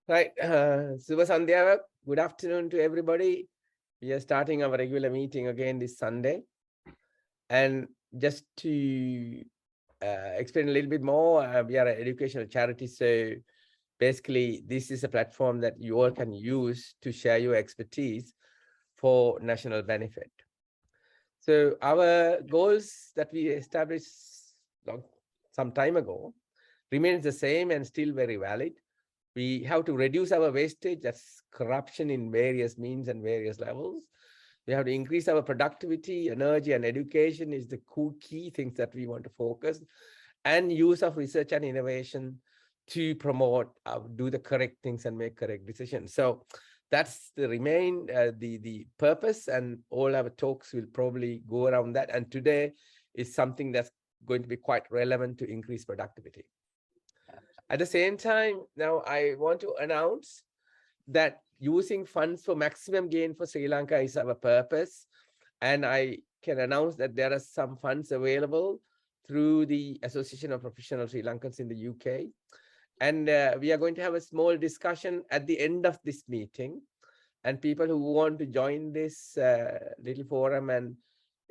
Right. Subha Sandhya. Good afternoon to everybody. We are starting our regular meeting again this Sunday. And just to explain a little bit more, we are an educational charity. So basically, this is a platform that you all can use to share your expertise for national benefit. So our goals that we established some time ago remains the same and still very valid. We have to reduce our wastage, that's corruption in various means and various levels. We have to increase our productivity, energy, and education is the key things that we want to focus, and use of research and innovation to promote, do the correct things and make correct decisions. So that's the the purpose, and all our talks will probably go around that. And today is something that's going to be quite relevant to increase productivity. At the same time, now I want to announce that using funds for maximum gain for Sri Lanka is our purpose. And I can announce that there are some funds available through the Association of Professional Sri Lankans in the UK. And we are going to have a small discussion at the end of this meeting. And people who want to join this little forum and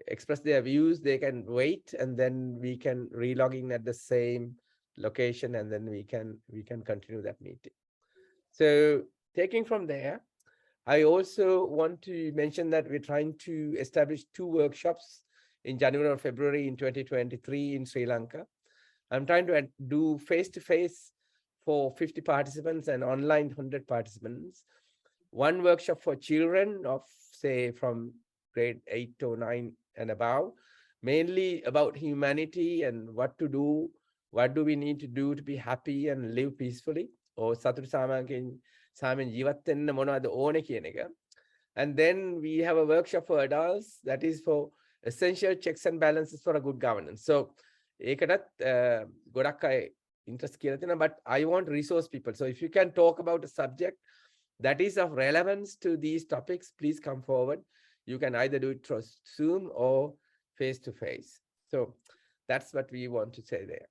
express their views, they can wait, and then we can re-log in at the same location, and then we can continue that meeting. So taking from there, I also want to mention that we're trying to establish 2 workshops in January or February in 2023 in Sri Lanka. I'm trying to do face-to-face for 50 participants and online 100 participants. 1 workshop for children of, say, from grade 8 or 9 and above, mainly about humanity and what to do, what do we need to do to be happy and live peacefully, or සතුට සාමයෙන් ජීවත් වෙන්න මොනවද ඕනේ කියන එක. And then we have a workshop for adults that is for essential checks and balances for a good governance. So ඒකටත් ගොඩක් අය interest කියලා තියෙනවා, but I want resource people. So if you can talk about a subject that is of relevance to these topics, please come forward. You can either do it through Zoom or face-to-face. So that's what we want to say there.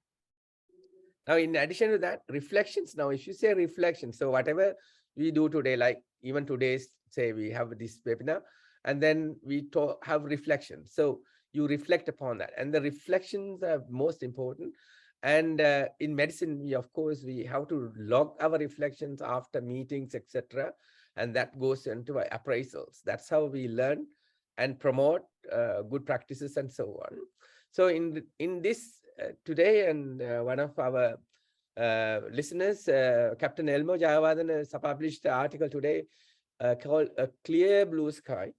Now, in addition to that, reflections. Now, if you say reflection, so whatever we do today, like even today's, say we have this webinar, and then we have reflections. So you reflect upon that, and the reflections are most important. And in medicine, we of course we have to log our reflections after meetings, etc., and that goes into our appraisals. That's how we learn and promote good practices and so on. So in this today, and one of our listeners, Captain Elmo Jayawardena, published an article today called "A Clear Blue Sky,"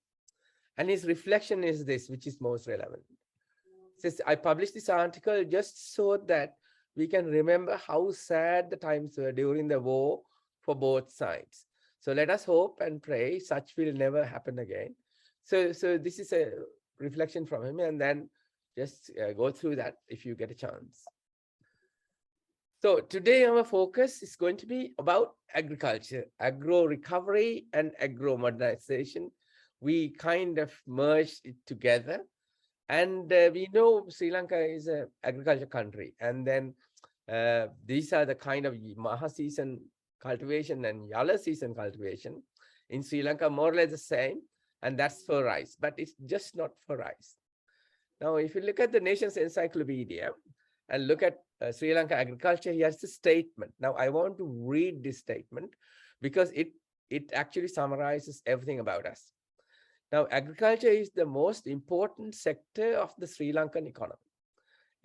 and his reflection is this, which is most relevant. Says, I published this article just so that we can remember how sad the times were during the war for both sides. So let us hope and pray such will never happen again. So this is a reflection from him, and then just go through that if you get a chance. So today our focus is going to be about agriculture, agro recovery and agro modernization. We kind of merged it together. And we know Sri Lanka is an agriculture country. And then these are the kind of Maha season cultivation and Yala season cultivation in Sri Lanka, more or less the same. And that's for rice, but it's just not for rice. Now, if you look at the Nation's Encyclopedia and look at Sri Lanka agriculture, here's the statement. Now, I want to read this statement because it actually summarizes everything about us. Now, agriculture is the most important sector of the Sri Lankan economy,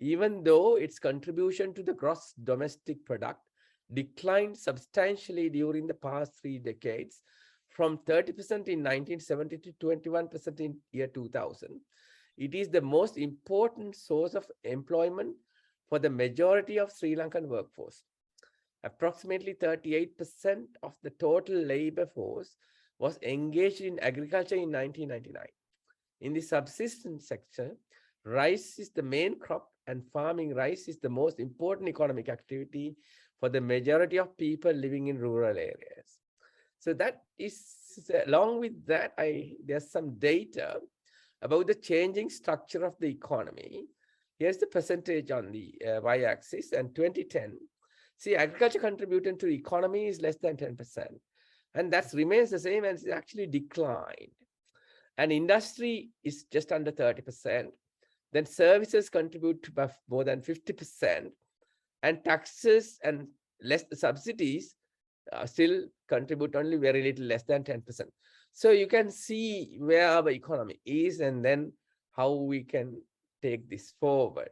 even though its contribution to the gross domestic product declined substantially during the past 3 decades, from 30% in 1970 to 21% in year 2000. It is the most important source of employment for the majority of Sri Lankan workforce. Approximately 38% of the total labor force was engaged in agriculture in 1999. In the subsistence sector, rice is the main crop, and farming rice is the most important economic activity for the majority of people living in rural areas. So that is, along with that, there's some data about the changing structure of the economy. Here's the percentage on the y-axis, and 2010, See, agriculture contributing to the economy is less than 10%. And that remains the same and it's actually declined. And industry is just under 30%. Then services contribute to more than 50%. And taxes and less subsidies still contribute only very little, less than 10%. So you can see where our economy is and then how we can take this forward.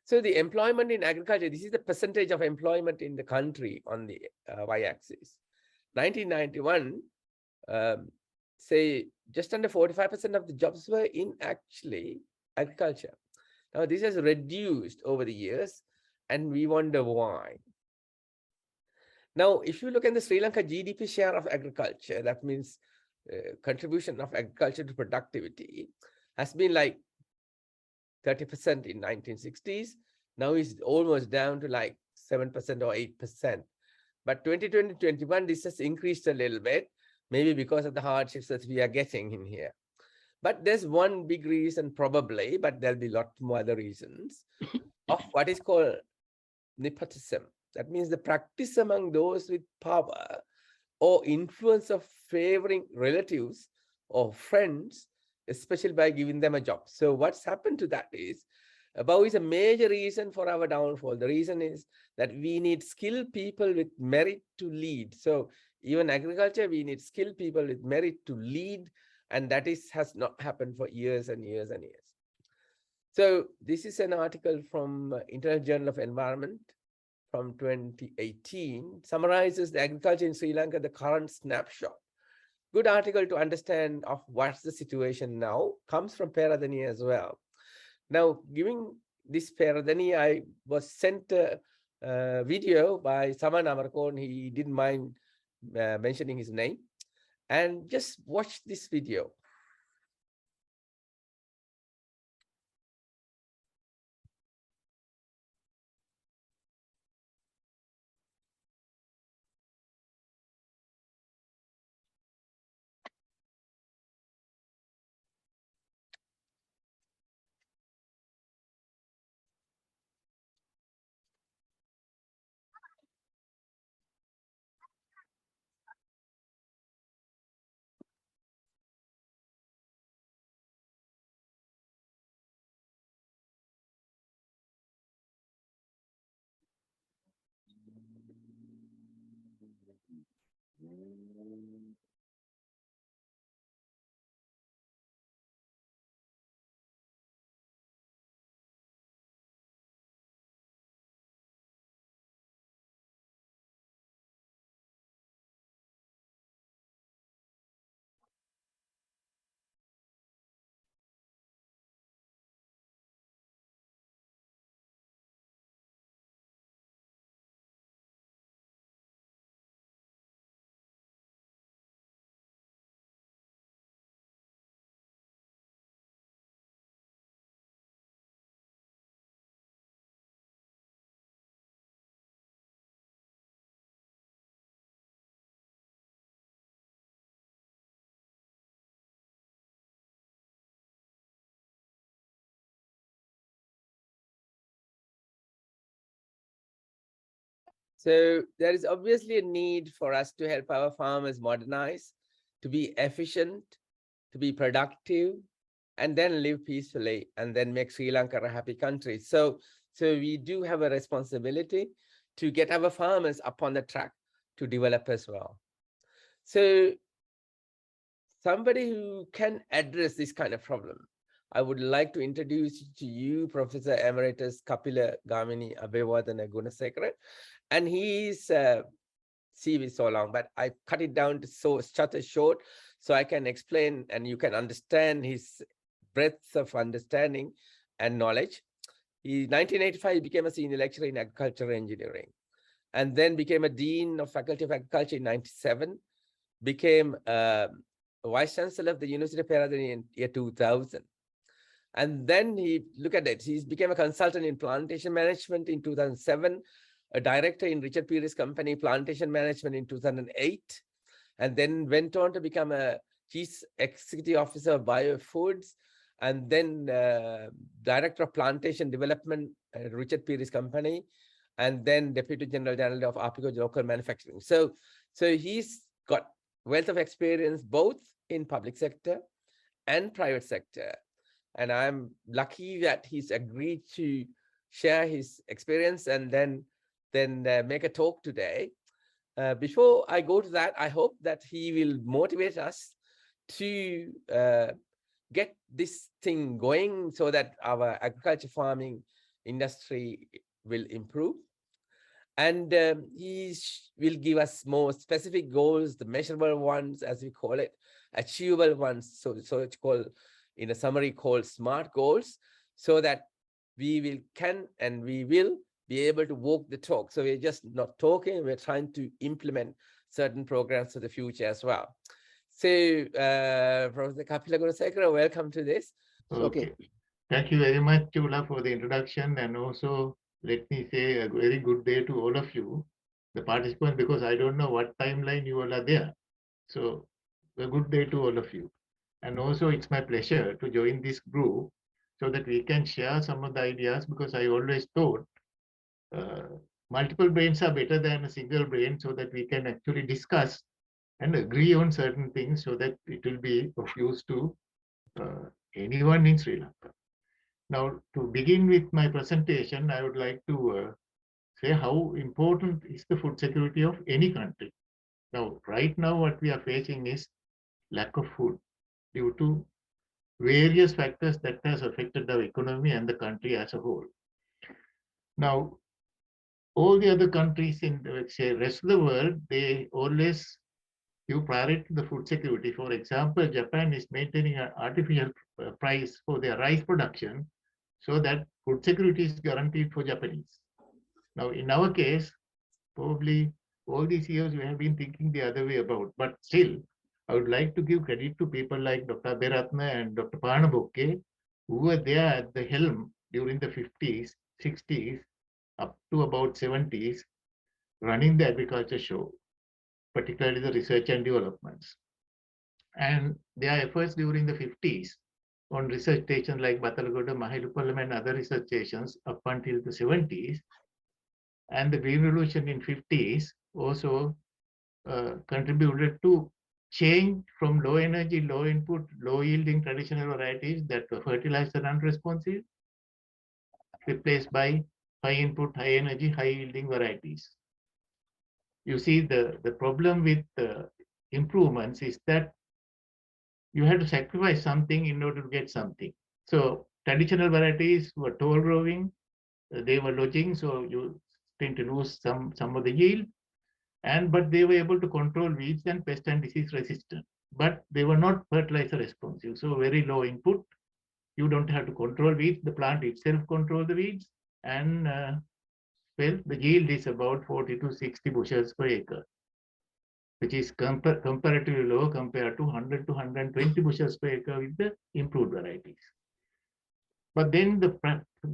So the employment in agriculture, this is the percentage of employment in the country on the y-axis. 1991, say just under 45% of the jobs were in actually agriculture. Now this has reduced over the years and we wonder why. Now, if you look at the Sri Lanka GDP share of agriculture, that means contribution of agriculture to productivity has been like 30% in 1960s. Now it's almost down to like 7% or 8%. But 2020-21, this has increased a little bit, maybe because of the hardships that we are getting in here. But there's one big reason probably, but there'll be a lot more other reasons of what is called nepotism. That means the practice among those with power or influence of favoring relatives or friends, especially by giving them a job. So what's happened to that is, above is a major reason for our downfall. The reason is that we need skilled people with merit to lead. So even agriculture, we need skilled people with merit to lead, and that has not happened for years and years and years. So this is an article from International Journal of Environment from 2018, summarizes the agriculture in Sri Lanka, the current snapshot. Good article to understand of what's the situation now, comes from Peradeniya as well. Now, giving this Peradeniya, I was sent a video by Saman Amarkon. He didn't mind mentioning his name. And just watch this video. So there is obviously a need for us to help our farmers modernize, to be efficient, to be productive, and then live peacefully, and then make Sri Lanka a happy country. So we do have a responsibility to get our farmers up on the track to develop as well. So somebody who can address this kind of problem, I would like to introduce to you Professor Emeritus Kapila Gamini Abewardana Gunasekara. And he's CV so long, but I cut it down to short so I can explain and you can understand his breadth of understanding and knowledge. In 1985, he became a senior lecturer in agricultural engineering and then became a dean of Faculty of Agriculture in 97, became vice chancellor of the University of Peradeniya in year 2000. And then he became a consultant in plantation management in 2007, a director in Richard Peery's company, Plantation Management in 2008, and then went on to become a chief executive officer of Biofoods, and then director of plantation development at Richard Peery's company, and then Deputy General Manager of Apico Local Manufacturing. So he's got wealth of experience both in public sector and private sector. And I'm lucky that he's agreed to share his experience and then make a talk today. Before I go to that, I hope that he will motivate us to get this thing going so that our agriculture farming industry will improve. And he will give us more specific goals, the measurable ones, as we call it, achievable ones. So it's called, in a summary, called SMART goals, so that we will be able to walk the talk. So we're just not talking, we're trying to implement certain programs for the future as well. So Professor Kapila Gunasekara, welcome to this. Okay. Thank you very much, Chula, for the introduction. And also, let me say a very good day to all of you, the participants, because I don't know what timeline you all are there. So, a good day to all of you. And also, it's my pleasure to join this group so that we can share some of the ideas, because I always thought multiple brains are better than a single brain, so that we can actually discuss and agree on certain things so that it will be of use to anyone in Sri Lanka. Now, to begin with my presentation, I would like to say how important is the food security of any country. Now, right now, what we are facing is lack of food due to various factors that has affected our economy and the country as a whole. Now, all the other countries in the say, rest of the world, they always give priority to the food security. For example, Japan is maintaining an artificial price for their rice production so that food security is guaranteed for Japanese. Now, in our case, probably all these years we have been thinking the other way about, but still, I would like to give credit to people like Dr. Beratna and Dr. Panabokke, who were there at the helm during the 50s, 60s, up to about 70s, running the agriculture show, particularly the research and developments. And their efforts during the 50s on research stations like Batalagoda, Mahilupalam, and other research stations up until the 70s, and the Green Revolution in 50s also contributed to change from low energy, low input, low yielding traditional varieties that were fertilizer unresponsive, replaced by high input, high energy, high yielding varieties. You see, the problem with improvements is that you had to sacrifice something in order to get something. So traditional varieties were tall growing, they were lodging, so you tend to lose some of the yield. But they were able to control weeds and pest and disease resistant. But they were not fertilizer responsive, so very low input. You don't have to control weeds. The plant itself controls the weeds, and well, the yield is about 40 to 60 bushels per acre, which is comparatively low compared to 100 to 120 bushels per acre with the improved varieties. But then the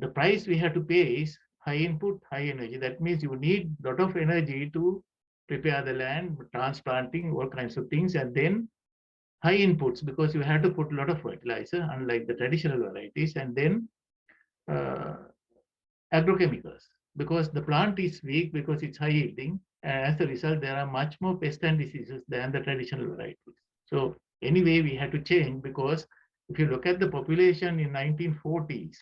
price we have to pay is high input, high energy. That means you need a lot of energy to prepare the land, transplanting, all kinds of things, and then high inputs because you have to put a lot of fertilizer, unlike the traditional varieties, and then uh, agrochemicals because the plant is weak because it's high yielding. And as a result, there are much more pests and diseases than the traditional varieties. So anyway, we had to change because if you look at the population in 1940s,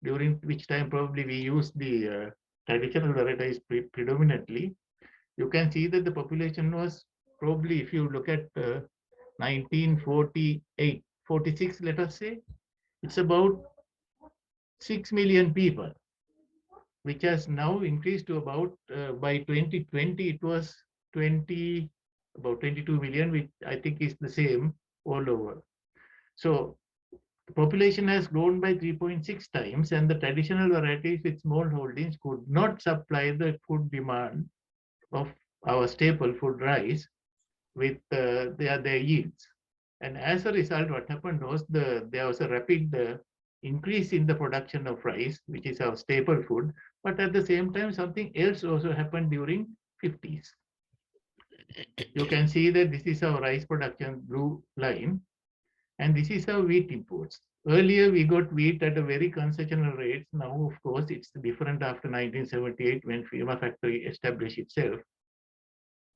during which time probably we used the traditional varieties predominantly, you can see that the population was probably, if you look at 1948, 46, let us say, it's about 6 million people, which has now increased to about, by 2020, it was 20, about 22 million, which I think is the same all over. So the population has grown by 3.6 times, and the traditional varieties with small holdings could not supply the food demand of our staple food rice with their yields. And as a result, what happened was there was a rapid increase in the production of rice, which is our staple food. But at the same time, something else also happened during 50s. You can see that this is our rice production blue line, and this is our wheat imports. Earlier, we got wheat at a very concessional rate. Now, of course, it's different after 1978 when FEMA factory established itself,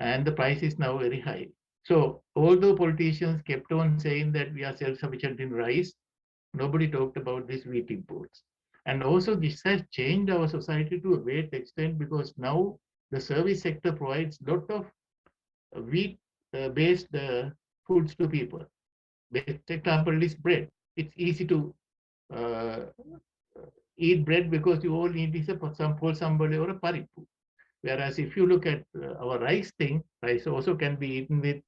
and the price is now very high. So, although politicians kept on saying that we are self-sufficient in rice, nobody talked about these wheat imports. And also, this has changed our society to a great extent because now the service sector provides a lot of wheat-based foods to people. Best example is bread. It's easy to uh, eat bread because you all need is some for somebody or a paripu. Whereas if you look at our rice thing, rice also can be eaten with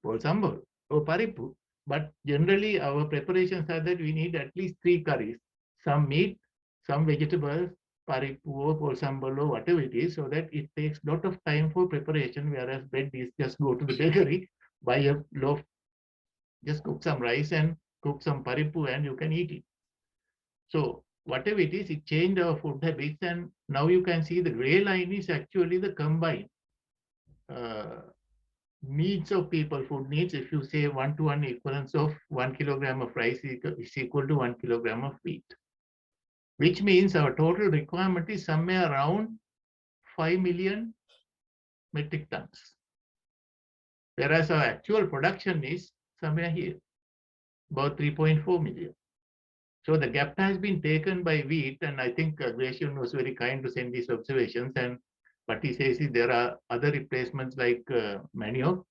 pol sambal or paripu. But generally, our preparations are that we need at least three curries: some meat, some vegetables, paripu or pol sambal or whatever it is, so that it takes a lot of time for preparation. Whereas bread is just go to the bakery, buy a loaf, just cook some rice and cook some paripu, and you can eat it. So whatever it is, it changed our food habits, and now you can see the gray line is actually the combined uh, needs of people, food needs. If you say 1-to-1 equivalence of 1 kilogram of rice is equal to 1 kilogram of wheat, which means our total requirement is somewhere around 5 million metric tons, whereas our actual production is somewhere here, about 3.4 million. So the gap has been taken by wheat, and I think Gratian was very kind to send these observations. And what he says is there are other replacements like manioc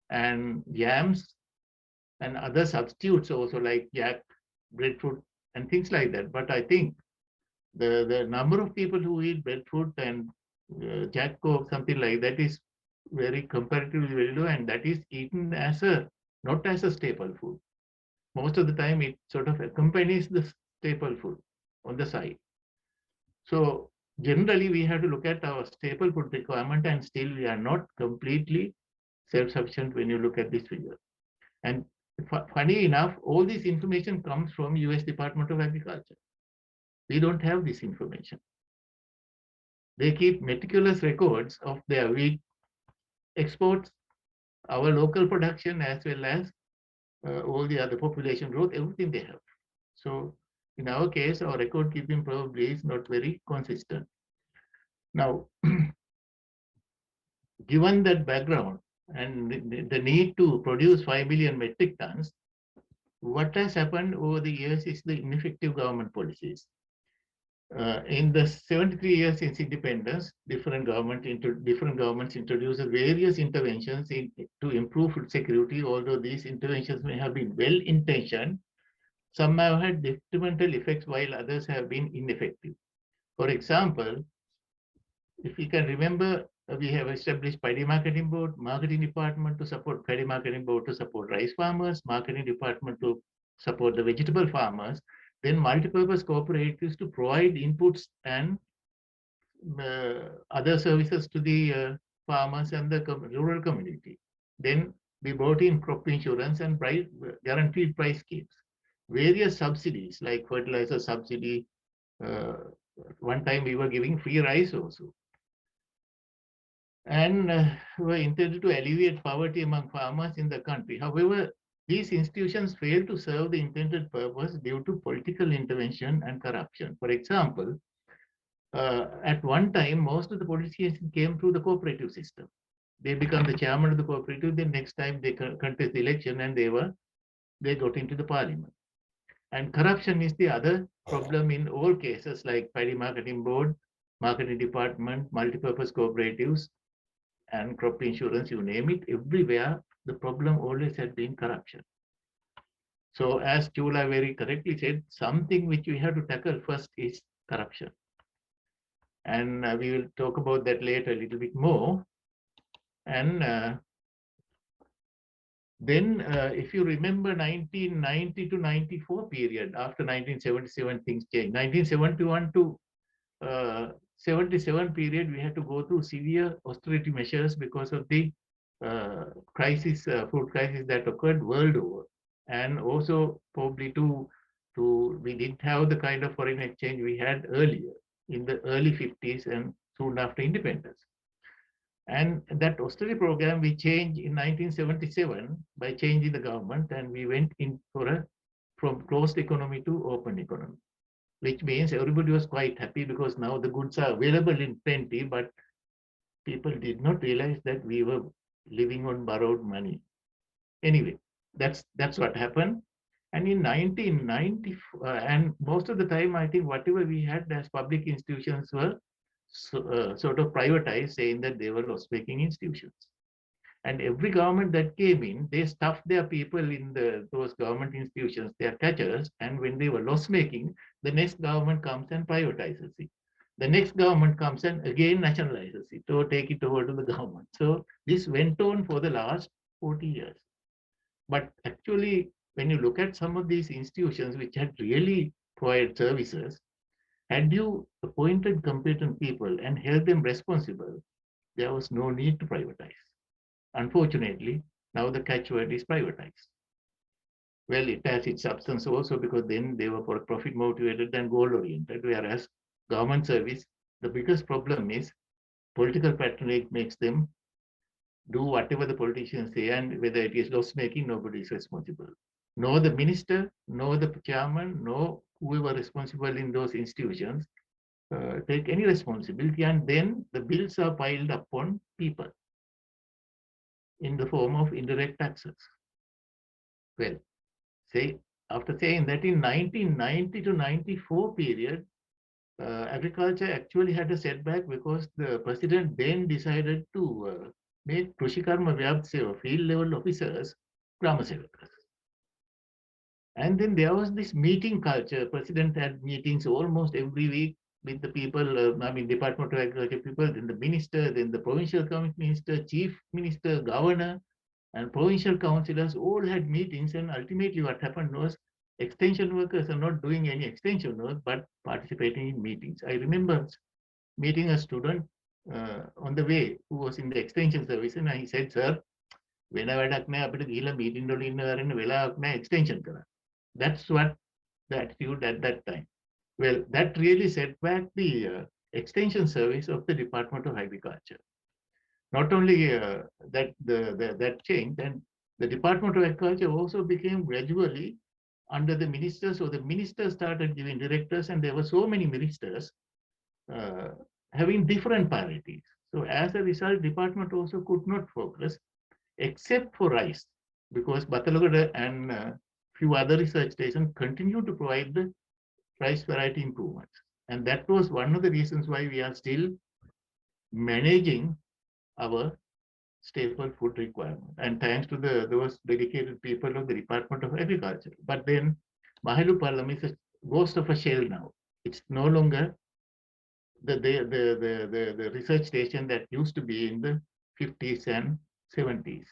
and yams and other substitutes also like jack, breadfruit, and things like that. But I think the number of people who eat breadfruit and jack or something like that is very comparatively very low, and that is eaten as a not as a staple food. Most of the time, it sort of accompanies the staple food on the side. So generally, we have to look at our staple food requirement, and still we are not completely self-sufficient when you look at this figure. And funny enough, all this information comes from US Department of Agriculture. We don't have this information. They keep meticulous records of their wheat exports, our local production, as well as all the other population growth, everything they have. So in our case, our record keeping probably is not very consistent. Now, given that background and the need to produce 5 million metric tons, what has happened over the years is the ineffective government policies. In the 73 years since independence, different governments introduced various interventions to improve food security. Although these interventions may have been well-intentioned, some have had detrimental effects while others have been ineffective. For example, if you can remember, we have established paddy marketing board, marketing department to support paddy marketing board to support rice farmers, marketing department to support the vegetable farmers, then multipurpose cooperatives to provide inputs and other services to the farmers and the rural community. Then we brought in crop insurance and guaranteed price schemes. Various subsidies like fertilizer subsidy. Uh, One time we were giving free rice also, and were intended to alleviate poverty among farmers in the country. However, these institutions failed to serve the intended purpose due to political intervention and corruption. For example, at one time, most of the politicians came through the cooperative system. They become the chairman of the cooperative. Then next time they contest the election, and they got into the parliament. And corruption is the other problem in all cases, like paddy marketing board, marketing department, multipurpose cooperatives, and crop insurance. You name it, everywhere the problem always has been corruption. So, as Chula very correctly said, something which we have to tackle first is corruption. And we will talk about that later a little bit more. And then if you remember 1990 to 94 period, after 1977 things changed. 1971 to 77 period, we had to go through severe austerity measures because of the crisis, food crisis that occurred world over. And also probably we didn't have the kind of foreign exchange we had earlier in the early 50s and soon after independence. And that austerity program we changed in 1977 by changing the government, and we went in for a from closed economy to open economy, which means everybody was quite happy because now the goods are available in plenty, but people did not realize that we were living on borrowed money. Anyway, that's what happened. And in 1990, and most of the time, I think whatever we had as public institutions were sort of privatized, saying that they were loss-making institutions. And every government that came in, they stuffed their people in those government institutions, their catchers. And when they were loss-making, the next government comes and privatizes it. The next government comes and again nationalizes it or take it over to the government. So this went on for the last 40 years. But actually, when you look at some of these institutions which had really provided services, had you appointed competent people and held them responsible, there was no need to privatize. Unfortunately, now the catchword is privatized. Well, it has its substance also because then they were profit motivated and goal oriented, whereas government service, the biggest problem is political patronage makes them do whatever the politicians say, and whether it is loss making, nobody is responsible. No the minister, no the chairman, no whoever responsible in those institutions take any responsibility, and then the bills are piled upon people in the form of indirect taxes. Well, say after saying that in 1990 to 94 period, agriculture actually had a setback because the president then decided to make Krushikarma Vyapseva field level officers Grama Sevakas. And then there was this meeting culture. President had meetings almost every week with the people, Department of Agriculture people, then the minister, then the provincial government minister, chief minister, governor, and provincial councillors all had meetings. And ultimately what happened was extension workers are not doing any extension work, but participating in meetings. I remember meeting a student on the way who was in the extension service, and he said, sir, වෙන වැඩක් නෑ අපිට ගිහිල්ලා meeting වල ඉන්න කරන්න වෙලාවක් නෑ extension කරන්න. That's what the attitude at that time. Well, that really set back the extension service of the Department of Agriculture. Not only that changed, and the Department of Agriculture also became gradually under the ministers, so the ministers started giving directors, and there were so many ministers uh, having different priorities. So as a result, department also could not focus except for rice, because Batalogoda and few other research stations continue to provide the rice variety improvements. And that was one of the reasons why we are still managing our staple food requirement. And thanks to those dedicated people of the Department of Agriculture. But then Mahalu Palam is a ghost of a shell now. It's no longer the research station that used to be in the 50s and 70s.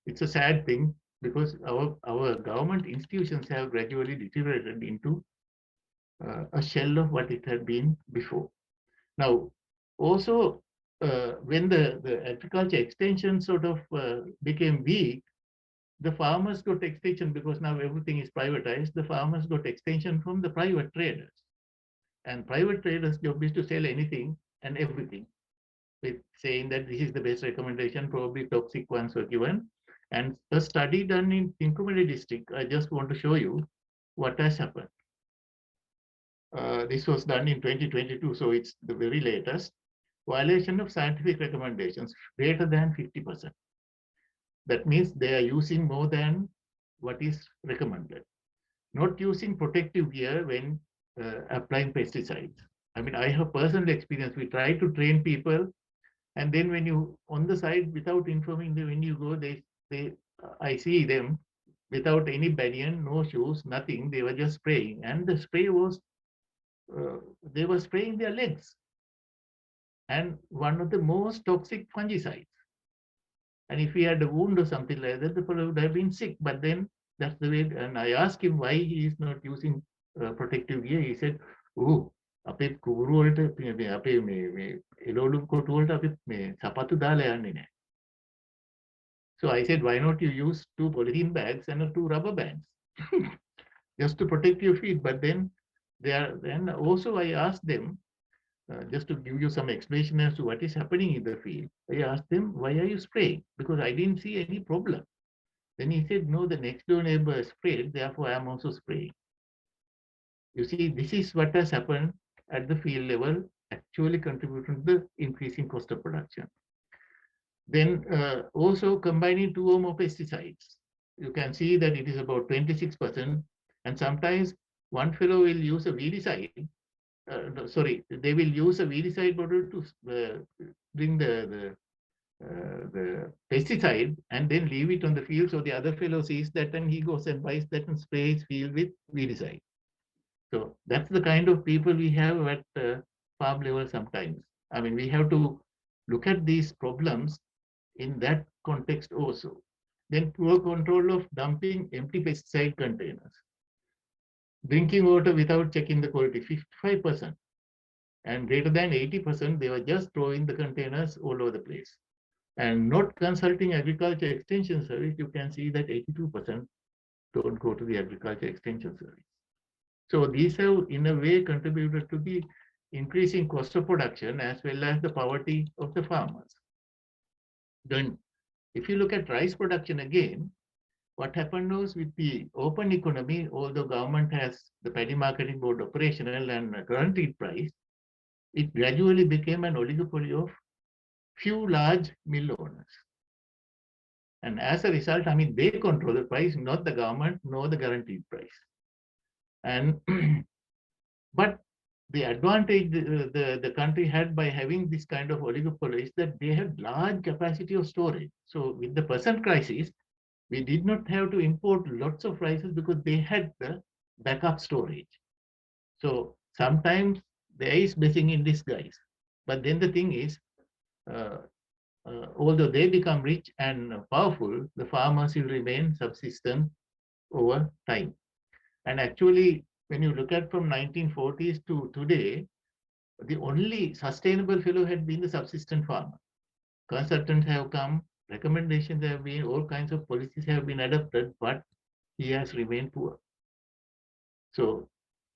It's a sad thing because our government institutions have gradually deteriorated into a shell of what it had been before. Now, also, when the agriculture extension sort of became weak, the farmers got extension because now everything is privatized. The farmers got extension from the private traders. And private traders' job is to sell anything and everything, with saying that this is the best recommendation, probably toxic ones were given. And a study done in Tinkumeli district, I just want to show you what has happened. This was done in 2022, so it's the very latest. Violation of scientific recommendations greater than 50%. That means they are using more than what is recommended. Not using protective gear when applying pesticides. I mean, I have personal experience. We try to train people, and then when you on the side without informing them, when you go, I see them without any banyan, no shoes, nothing. They were just spraying, and the spray was they were spraying their legs, and one of the most toxic fungicides. And if he had a wound or something like that, the fellow would have been sick. But then that's the way. And I asked him why he is not using protective gear. He said, "Oh, අපේ කුරුරු වලට අපේ මේ එළවලු කොටු වලට අපි මේ සපත්තු දාලා යන්නේ නැහැ." So I said, why not you use 2 polythene bags and 2 rubber bands just to protect your feet? But then also I asked them, just to give you some explanation as to what is happening in the field. I asked them, why are you spraying? Because I didn't see any problem. Then he said, no, the next door neighbor sprayed, therefore I am also spraying. You see, this is what has happened at the field level, actually contributing to the increasing cost of production. Then also combining two or more pesticides, you can see that it is about 26%. And sometimes one fellow will use a weedicide. No, sorry, they will use a weedicide bottle to bring the pesticide and then leave it on the field. So the other fellow sees that and he goes and buys that and sprays field with weedicide. So that's the kind of people we have at farm level sometimes. I mean, we have to look at these problems in that context also. Then poor control of dumping empty pesticide containers. Drinking water without checking the quality, 55%. And greater than 80%, they were just throwing the containers all over the place. And not consulting agriculture extension service, you can see that 82% don't go to the agriculture extension service. So these have in a way contributed to the increasing cost of production as well as the poverty of the farmers. Then if you look at rice production again, what happened was with the open economy, although government has the paddy marketing board operational and guaranteed price, it gradually became an oligopoly of few large mill owners. And as a result, I mean, they control the price, not the government, nor the guaranteed price. And but the advantage the country had by having this kind of oligopoly is that they had large capacity of storage. So with the present crisis, we did not have to import lots of rices because they had the backup storage. So sometimes there is blessing in disguise. But then the thing is, uh, although they become rich and powerful, the farmers will remain subsistent over time. And actually, when you look at from 1940s to today, the only sustainable fellow had been the subsistent farmer. Consultants have come, recommendations have been, all kinds of policies have been adopted, but he has remained poor. So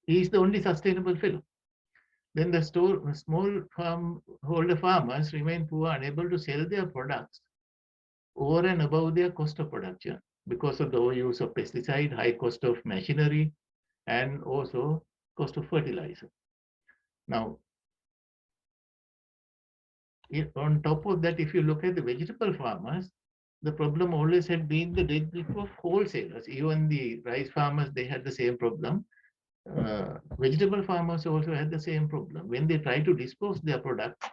he is the only sustainable fellow. Then the small holder farmers remain poor, unable to sell their products over and above their cost of production because of the overuse of pesticide, high cost of machinery, and also cost of fertilizer. Now, on top of that, if you look at the vegetable farmers, the problem always had been the dead grip of wholesalers. Even the rice farmers, they had the same problem. Vegetable farmers also had the same problem. When they try to dispose their product,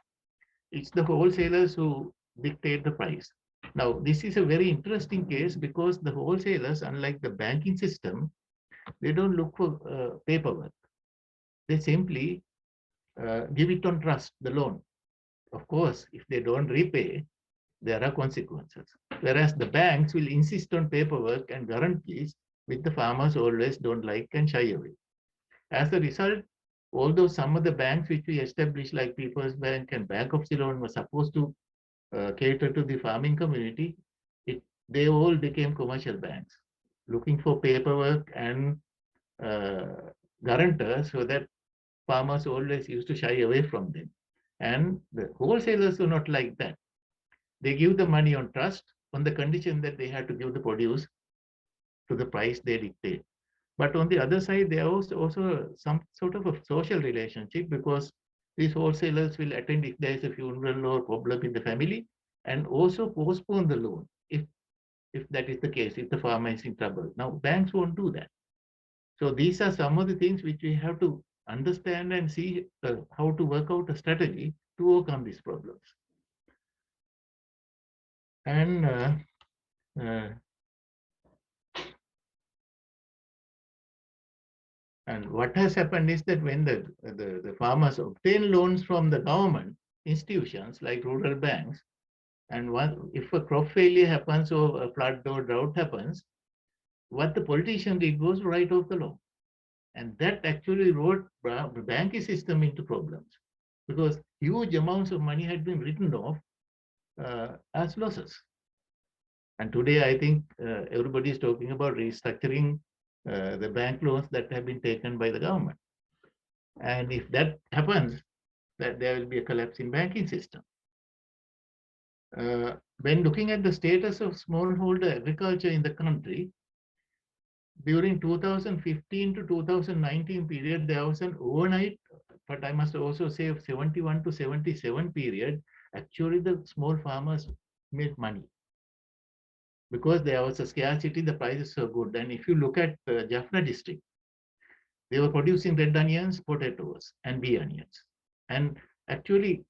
it's the wholesalers who dictate the price. Now, this is a very interesting case because the wholesalers, unlike the banking system, they don't look for paperwork. They simply give it on trust, the loan. Of course, if they don't repay, there are consequences. Whereas the banks will insist on paperwork and guarantees, which the farmers always don't like and shy away. As a result, although some of the banks which we established, like People's Bank and Bank of Ceylon, were supposed to cater to the farming community, they all became commercial banks, looking for paperwork and uh, guarantors so that farmers always used to shy away from them. And the wholesalers are not like that. They give the money on trust on the condition that they have to give the produce to the price they dictate. But on the other side, there is also some sort of a social relationship because these wholesalers will attend if there is a funeral or problem in the family and also postpone the loan if that is the case, if the farmer is in trouble. Now, banks won't do that. So these are some of the things which we have to understand and see how to work out a strategy to overcome these problems. And uh, and what has happened is that when the farmers obtain loans from the government institutions like rural banks, and if a crop failure happens or a flood or drought happens, what the politician did was write off the loan. And that actually wrote the banking system into problems because huge amounts of money had been written off as losses. And today, I think everybody is talking about restructuring the bank loans that have been taken by the government. And if that happens, that there will be a collapse in banking system. When looking at the status of smallholder agriculture in the country, during 2015 to 2019 period, there was an overnight, but I must also say 71 to 77 period, actually the small farmers made money because there was a scarcity, the prices were good. And if you look at Jaffna district, they were producing red onions, potatoes, and bee onions. And actually,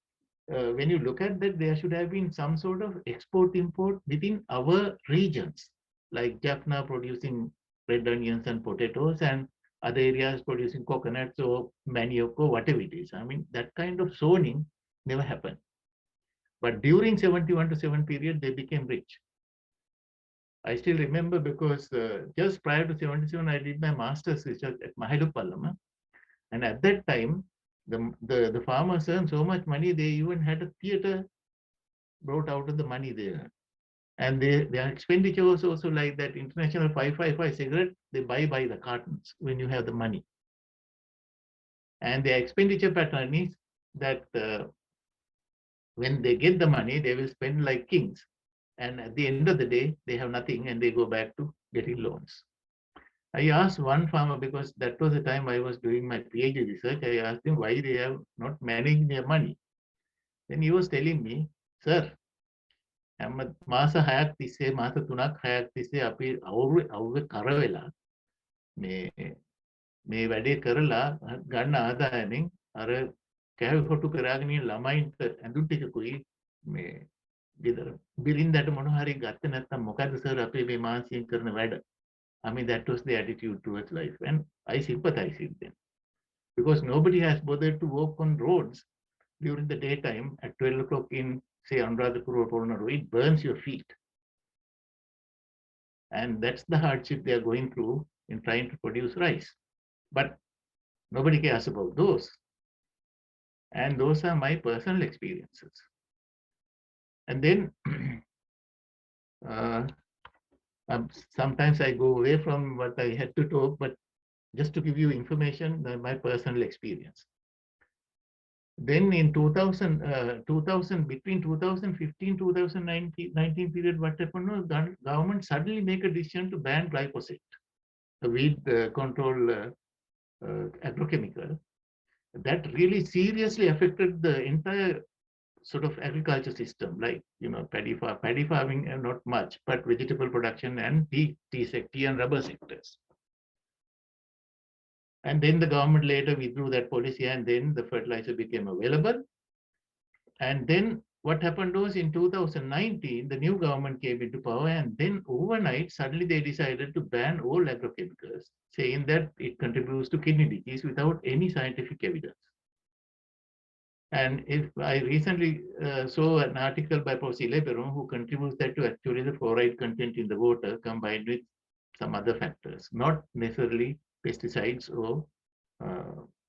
when you look at that, there should have been some sort of export import within our regions, like Jaffna producing red onions and potatoes, and other areas producing coconuts or manioc or whatever it is. I mean, that kind of zoning never happened. But during 71 to 7 period, they became rich. I still remember because just prior to 77, I did my master's research at Mahilupalama. And at that time, the farmers earned so much money, they even had a theater brought out of the money there. And their expenditure was also like that international 555 cigarette, they buy by the cartons when you have the money. And their expenditure pattern is that when they get the money, they will spend like kings. And at the end of the day, they have nothing and they go back to getting loans. I asked one farmer, because that was the time I was doing my PhD research, I asked him why they have not managed their money. Then he was telling me, sir, මාස 6ක් තිස්සේ මාස 3ක් 6ක් තිස්සේ අපි අවුරුදු කරවෙලා මේ මේ වැඩේ කරලා ගන්න ආදායමෙන් අර කෑව කොටු කරගෙන ඉන්න ළමයින්ට ඇඳුම් ටිකකුයි මේ ගෙදර බිරින්දට මොන හරි ගත්ත නැත්නම් මොකද සර් අපේ මේ මාසියෙන් කරන වැඩ. I mean, that was the attitude towards life, and I sympathize with them because nobody has bothered to walk on roads during the daytime at 12 o'clock in, say, Anuradhapur or Polonnaru. It burns your feet. And that's the hardship they are going through in trying to produce rice. But nobody cares about those. And those are my personal experiences. And then sometimes I go away from what I had to talk, but just to give you information, my personal experience. Then in 2000, between 2015 2019 period, what happened was government suddenly make a decision to ban glyphosate, the weed control agrochemical. That really seriously affected the entire sort of agriculture system, like, you know, paddy farming, not much, but vegetable production and tea and rubber sectors. And then the government later withdrew that policy, and then the fertilizer became available. And then what happened was in 2019, the new government came into power, and then overnight, suddenly they decided to ban all agrochemicals, saying that it contributes to kidney disease without any scientific evidence. And if I recently saw an article by Professor Leberon, who contributes that to actually the fluoride content in the water combined with some other factors, not necessarily pesticides or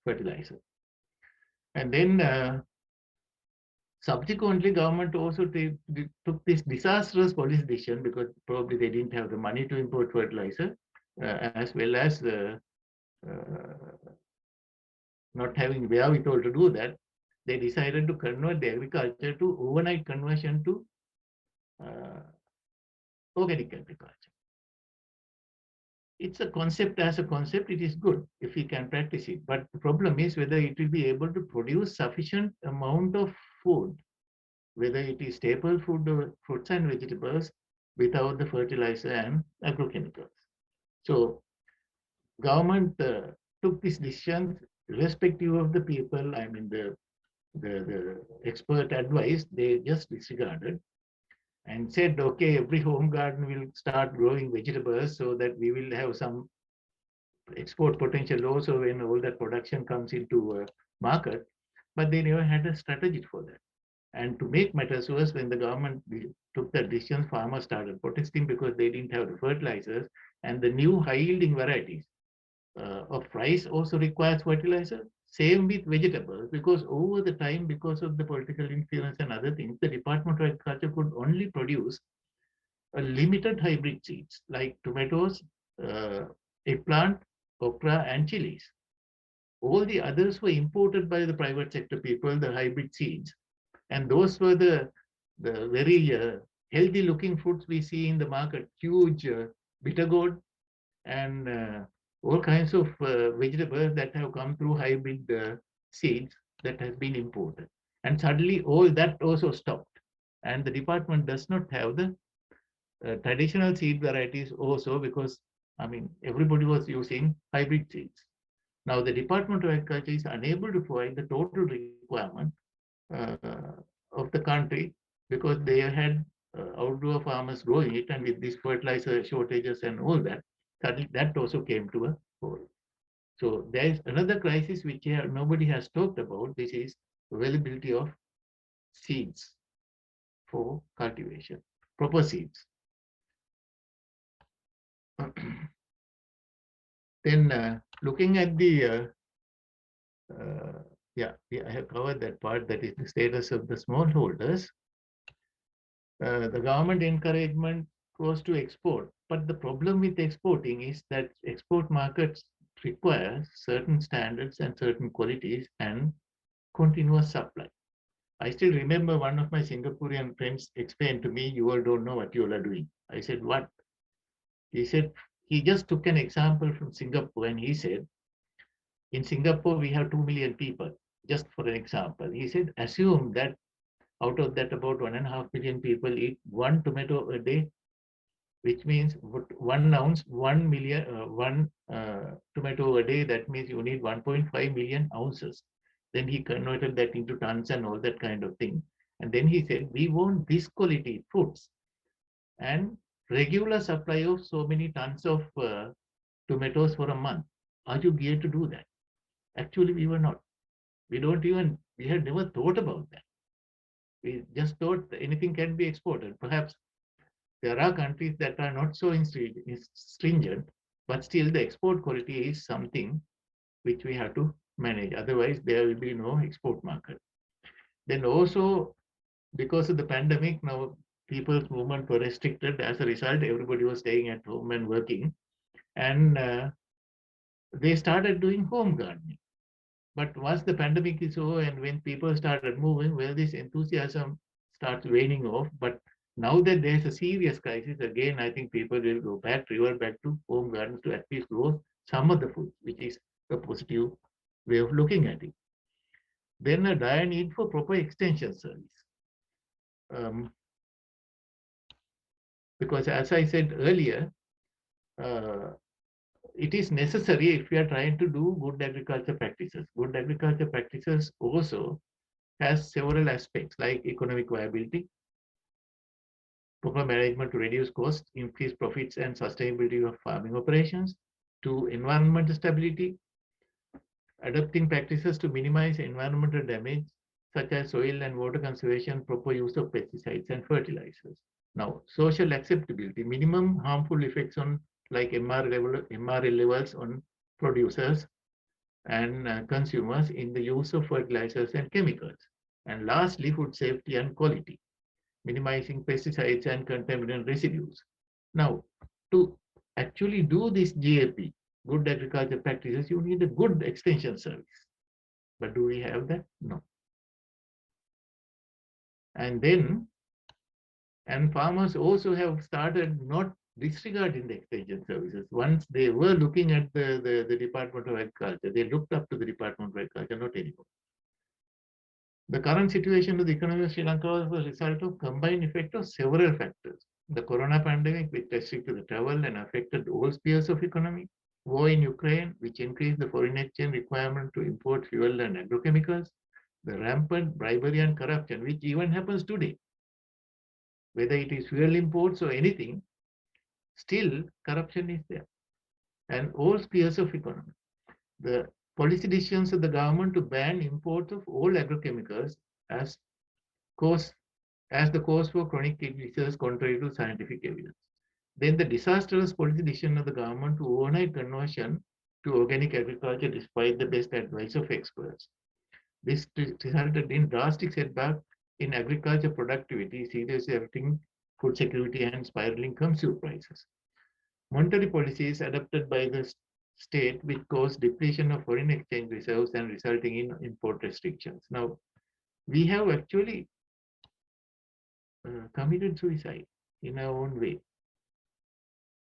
fertilizer. And then subsequently, government also took this disastrous policy decision, because probably they didn't have the money to import fertilizer, as well as not having wherewithal to do that. They decided to convert the agriculture to overnight conversion to organic agriculture. It's a concept as a concept, it is good if we can practice it. But the problem is whether it will be able to produce sufficient amount of food, whether it is staple food or fruits and vegetables, without the fertilizer and agrochemicals. So government took this decision irrespective of the people, I mean the expert advice, they just disregarded and said, okay, every home garden will start growing vegetables so that we will have some export potential also when all that production comes into market. But they never had a strategy for that. And to make matters worse, when the government took that decision, farmers started protesting because they didn't have the fertilizers, and the new high-yielding varieties of rice also requires fertilizer. Same with vegetables, because over the time, because of the political influence and other things, the Department of Agriculture could only produce a limited hybrid seeds like tomatoes, eggplant, okra, and chilies. All the others were imported by the private sector people, the hybrid seeds. And those were the the very healthy looking fruits we see in the market, huge bitter gourd and all kinds of vegetables that have come through hybrid seeds that has been imported. And suddenly all that also stopped. And the department does not have the traditional seed varieties also because, I mean, everybody was using hybrid seeds. Now the Department of Agriculture is unable to provide the total requirement of the country because they had outdoor farmers growing it, and with these fertilizer shortages and all that, that also came to a halt. So there is another crisis which nobody has talked about. This is availability of seeds for cultivation, proper seeds. Then looking at the yeah, I have covered that part. That is the status of the smallholders. The government encouragement goes to export, but the problem with exporting is that export markets require certain standards and certain qualities and continuous supply. I still remember one of my Singaporean friends explained to me, "You all don't know what you all are doing." I said, "What?" He said, he just took an example from Singapore and he said, in Singapore, we have 2 million people, just for an example. He said, assume that out of that, about 1.5 million people eat one tomato a day, which means 1 ounce, 1 million, tomato a day. That means you need 1.5 million ounces. Then he converted that into tons and all that kind of thing. And then he said, we want this quality fruits and regular supply of so many tons of tomatoes for a month. Are you geared to do that? Actually, we were not. We had never thought about that. We just thought anything can be exported. Perhaps there are countries that are not so stringent, but still the export quality is something which we have to manage. Otherwise, there will be no export market. Then also, because of the pandemic, now people's movement were restricted. As a result, everybody was staying at home and working. And they started doing home gardening. But once the pandemic is over and when people started moving, well, this enthusiasm starts waning off. But now that there's a serious crisis, again, I think people will revert back to home gardens to at least grow some of the food, which is a positive way of looking at it. Then a dire need for proper extension service. Um, because as I said earlier, uh, it is necessary if we are trying to do good agriculture practices. Good agriculture practices also has several aspects like economic viability, proper management to reduce costs, increase profits and sustainability of farming operations, to environmental stability, adopting practices to minimize environmental damage such as soil and water conservation, proper use of pesticides and fertilizers. Now, social acceptability, minimum harmful effects on like MRL levels on producers and consumers in the use of fertilizers and chemicals. And lastly, food safety and quality, minimizing pesticides and contaminant residues. Now, to actually do this GAP, good agriculture practices, you need a good extension service. But do we have that? No. And then, and farmers also have started not disregarding the extension services. Once they were looking at the Department of Agriculture, they looked up to the Department of Agriculture, not anymore. The current situation of the economy of Sri Lanka was a result of combined effect of several factors. The corona pandemic, which restricted the travel and affected all spheres of economy. War in Ukraine, which increased the foreign exchange requirement to import fuel and agrochemicals. The rampant bribery and corruption, which even happens today. Whether it is fuel imports or anything, still corruption is there. And all spheres of economy. The policy decisions of the government to ban imports of all agrochemicals as cause as the cause for chronic kidney disease contrary to scientific evidence. Then the disastrous policy decision of the government to overnight conversion to organic agriculture despite the best advice of experts. This resulted in drastic setback in agriculture productivity, seriously affecting food security and spiraling consumer prices. Monetary policies adopted by the state which caused depletion of foreign exchange reserves and resulting in import restrictions. Now, we have actually committed suicide in our own way.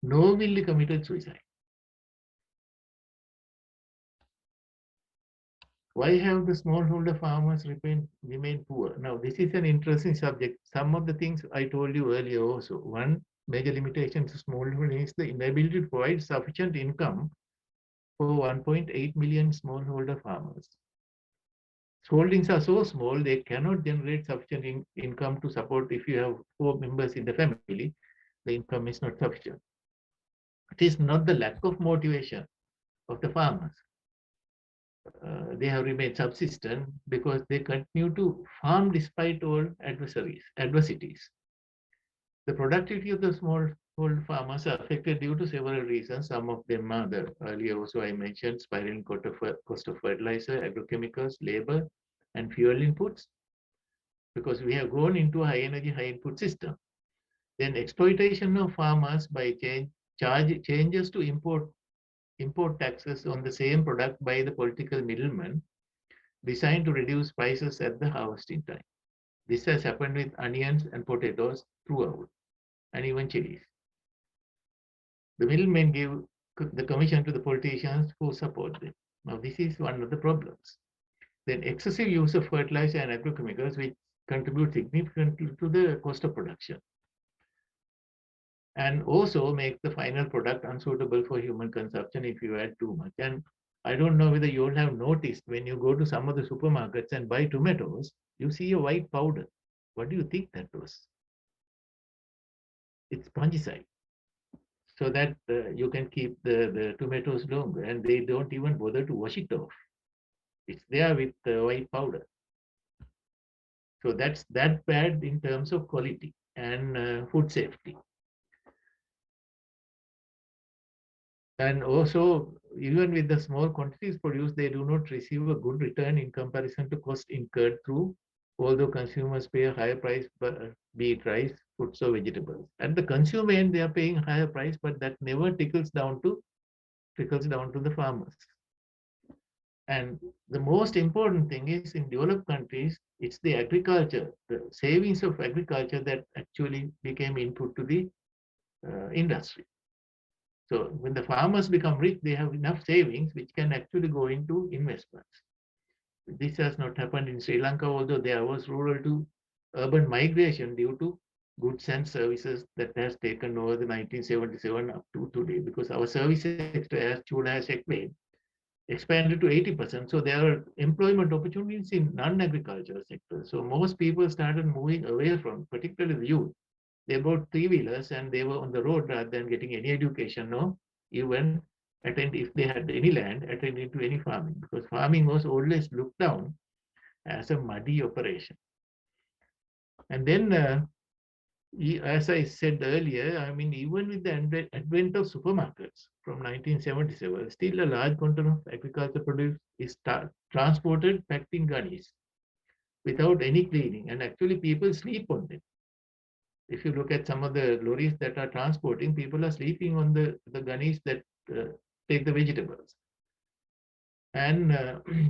Knowingly committed suicide. Why have the smallholder farmers remain poor? Now, this is an interesting subject. Some of the things I told you earlier also. One major limitation to smallholder is the inability to provide sufficient income for 1.8 million smallholder farmers. Holdings are so small, they cannot generate sufficient income to support. If you have 4 members in the family, the income is not sufficient. It is not the lack of motivation of the farmers. They have remained subsistent because they continue to farm despite all adversities. The productivity of the smallholder farmers are affected due to several reasons. Some of them are the earlier also I mentioned spiraling cost of fertilizer, agrochemicals, labor, and fuel inputs, because we have gone into a high energy, high input system. Then exploitation of farmers by changes to import taxes on the same product by the political middlemen designed to reduce prices at the harvesting time. This has happened with onions and potatoes throughout, and even chilies. The middlemen give the commission to the politicians who support them. Now, this is one of the problems. Then excessive use of fertilizer and agrochemicals, which contribute significantly to the cost of production, and also make the final product unsuitable for human consumption if you add too much. And I don't know whether you all have noticed, when you go to some of the supermarkets and buy tomatoes, you see a white powder. What do you think that was? It's fungicide, so that you can keep the tomatoes longer, and they don't even bother to wash it off. It's there with white powder. So that's that bad in terms of quality and food safety. And also, even with the small quantities produced, they do not receive a good return in comparison to cost incurred through, although consumers pay a higher price, be it rice, fruits, or vegetables. At the consumer end, they are paying higher price, but that never trickles down to the farmers. And the most important thing is, in developed countries, it's the agriculture, the savings of agriculture that actually became input to the industry. So when the farmers become rich, they have enough savings which can actually go into investments. This has not happened in Sri Lanka, although there was rural to urban migration due to goods and services that has taken over the 1977 up to today, because our service sector, as Chula has explained, expanded to 80%. So there are employment opportunities in non-agricultural sectors. So most people started moving away from, particularly the youth. They bought three-wheelers and they were on the road rather than getting any education, no, even attend, if they had any land, attending to any farming, because farming was always looked down as a muddy operation. And then, as I said earlier, I mean, even with the advent of supermarkets from 1977, still a large quantity of agricultural produce is transported packed in gunnies without any cleaning, and actually people sleep on them. If you look at some of the lorries that are transporting, people are sleeping on the gunnies that take the vegetables. And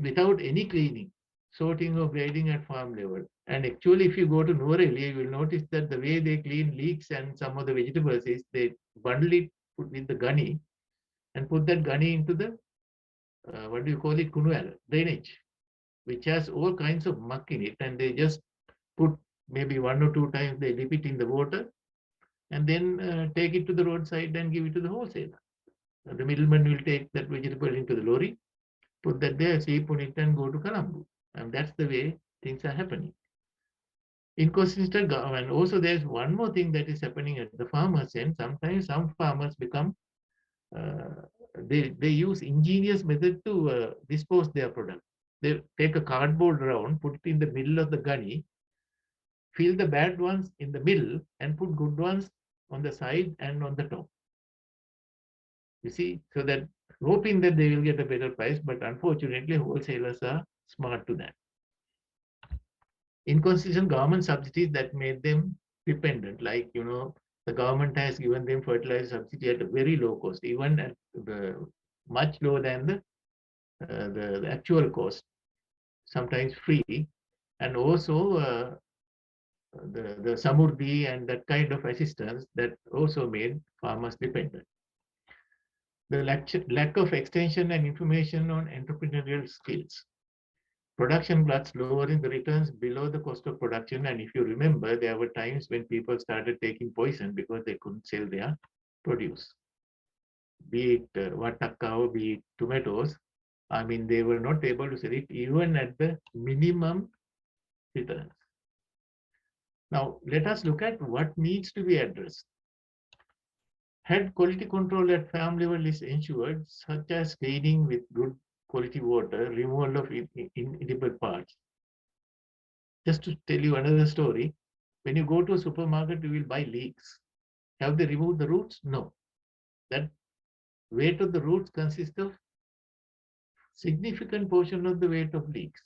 without any cleaning, sorting or grading at farm level. And actually, if you go to Nuvareli, you will notice that the way they clean leeks and some of the vegetables is they bundle it with the gunny and put that gunny into the, what do you call it, kunual, drainage, which has all kinds of muck in it. And they just put maybe 1 or 2 times, they dip it in the water and then take it to the roadside and give it to the wholesaler. The middleman will take that vegetable into the lorry, put that there, sleep on it, and go to Colombo. And that's the way things are happening. Inconsistent government. Also, there's one more thing that is happening at the farmers' end. Sometimes some farmers become, they use ingenious method to dispose their product. They take a cardboard round, put it in the middle of the gunny, fill the bad ones in the middle, and put good ones on the side and on the top. You see, so that hoping that they will get a better price, but unfortunately, wholesalers are smart to that. Inconsistent government subsidies that made them dependent, like, the government has given them fertilizer subsidy at a very low cost, even at the much lower than the actual cost, sometimes free, and also the Samurdhi and that kind of assistance that also made farmers dependent. The lack of extension and information on entrepreneurial skills. Production gluts lowering the returns below the cost of production. And if you remember, there were times when people started taking poison because they couldn't sell their produce. Be it watakao, be it tomatoes. I mean, they were not able to sell it even at the minimum returns. Now, let us look at what needs to be addressed. Had quality control at farm level is ensured, such as cleaning with good quality water, removal of inedible parts. Just to tell you another story, when you go to a supermarket, you will buy leeks. Have they removed the roots? No. That weight of the roots consists of significant portion of the weight of leeks.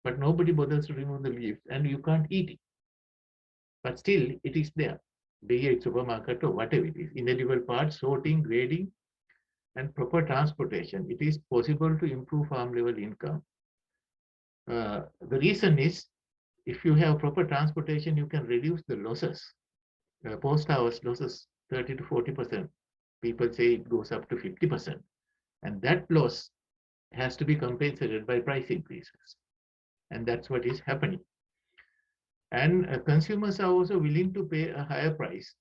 But nobody bothers to remove the leaves and you can't eat it. But still, it is there. Be it supermarket or whatever it is. Inedible parts, sorting, grading, and proper transportation. It is possible to improve farm level income. The reason is, if you have proper transportation, you can reduce the losses. Post-harvest losses 30 to 40%. People say it goes up to 50%. And that loss has to be compensated by price increases. And that's what is happening. And consumers are also willing to pay a higher price,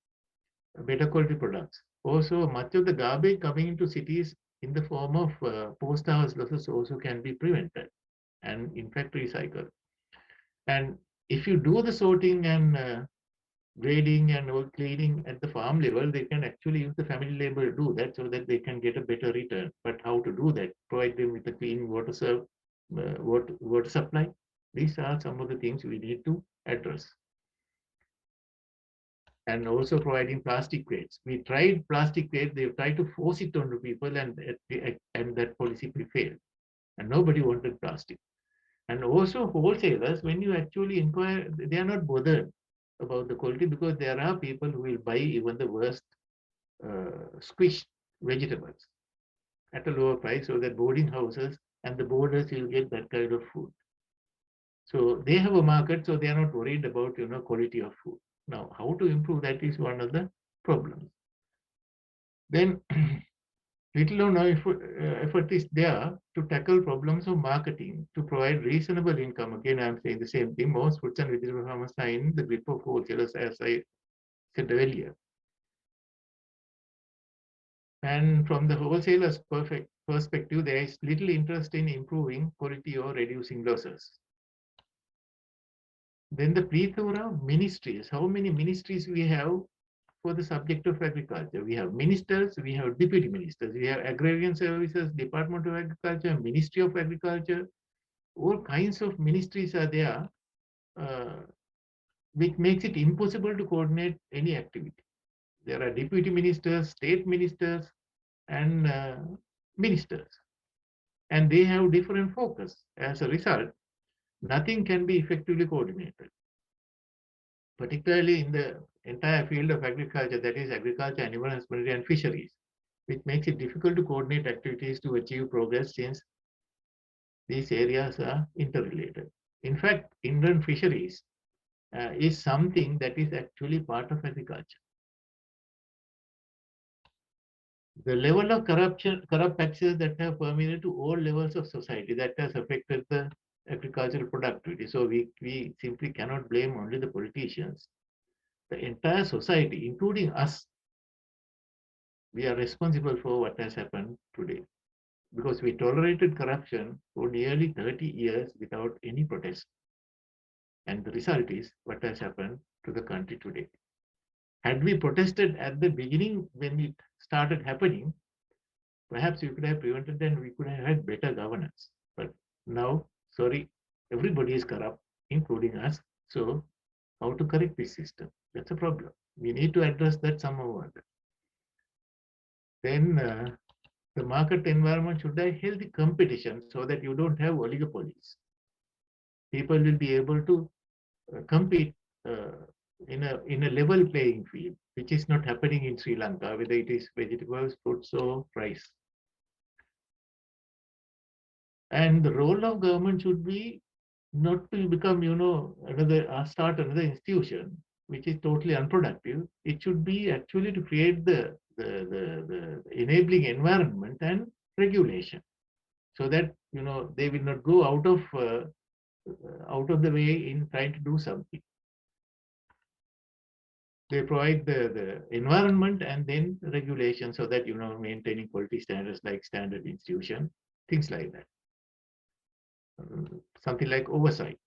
better quality products. Also, much of the garbage coming into cities in the form of post-harvest losses also can be prevented and in fact recycled. And if you do the sorting and grading and cleaning at the farm level, they can actually use the family labor to do that so that they can get a better return. But how to do that? Provide them with a clean water supply. These are some of the things we need to address. And also providing plastic crates. We tried plastic crates, they tried to force it onto people and that policy failed. And nobody wanted plastic. And also wholesalers, when you actually inquire, they are not bothered about the quality because there are people who will buy even the worst squished vegetables at a lower price so that boarding houses and the boarders will get that kind of food. So they have a market, so they are not worried about quality of food. Now, how to improve that is one of the problems. Then little or no effort is there to tackle problems of marketing to provide reasonable income. Again, I'm saying the same thing. Most fruits and vegetable farmers are in the grip of wholesalers, as I said earlier. And from the wholesalers' perspective, there is little interest in improving quality or reducing losses. Then the plethora ministries. How many ministries we have for the subject of agriculture? We have ministers, we have deputy ministers, we have agrarian services, Department of Agriculture, Ministry of Agriculture. All kinds of ministries are there, which makes it impossible to coordinate any activity. There are deputy ministers, state ministers, and ministers. And they have different focus. As a result, nothing can be effectively coordinated, particularly in the entire field of agriculture, that is agriculture, animal husbandry, and fisheries, which makes it difficult to coordinate activities to achieve progress since these areas are interrelated. In fact, inland fisheries is something that is actually part of agriculture. The level of corrupt practices that have permeated to all levels of society, that has affected the agricultural productivity. So we simply cannot blame only the politicians. The entire society, including us, we are responsible for what has happened today because we tolerated corruption for nearly 30 years without any protest. And the result is what has happened to the country today. Had we protested at the beginning when it started happening, perhaps we could have prevented and we could have had better governance. But now, sorry, everybody is corrupt, including us. So how to correct this system? That's a problem. We need to address that somehow or other. Then the market environment should have healthy competition so that you don't have oligopolies. People will be able to compete in a level playing field, which is not happening in Sri Lanka, whether it is vegetables, fruits, or rice. And the role of government should be not to become, start another institution which is totally unproductive. It should be actually to create the enabling environment and regulation, so that they will not go out of the way in trying to do something. They provide the environment and then regulation, so that maintaining quality standards like standard institution, things like that. Something like oversight.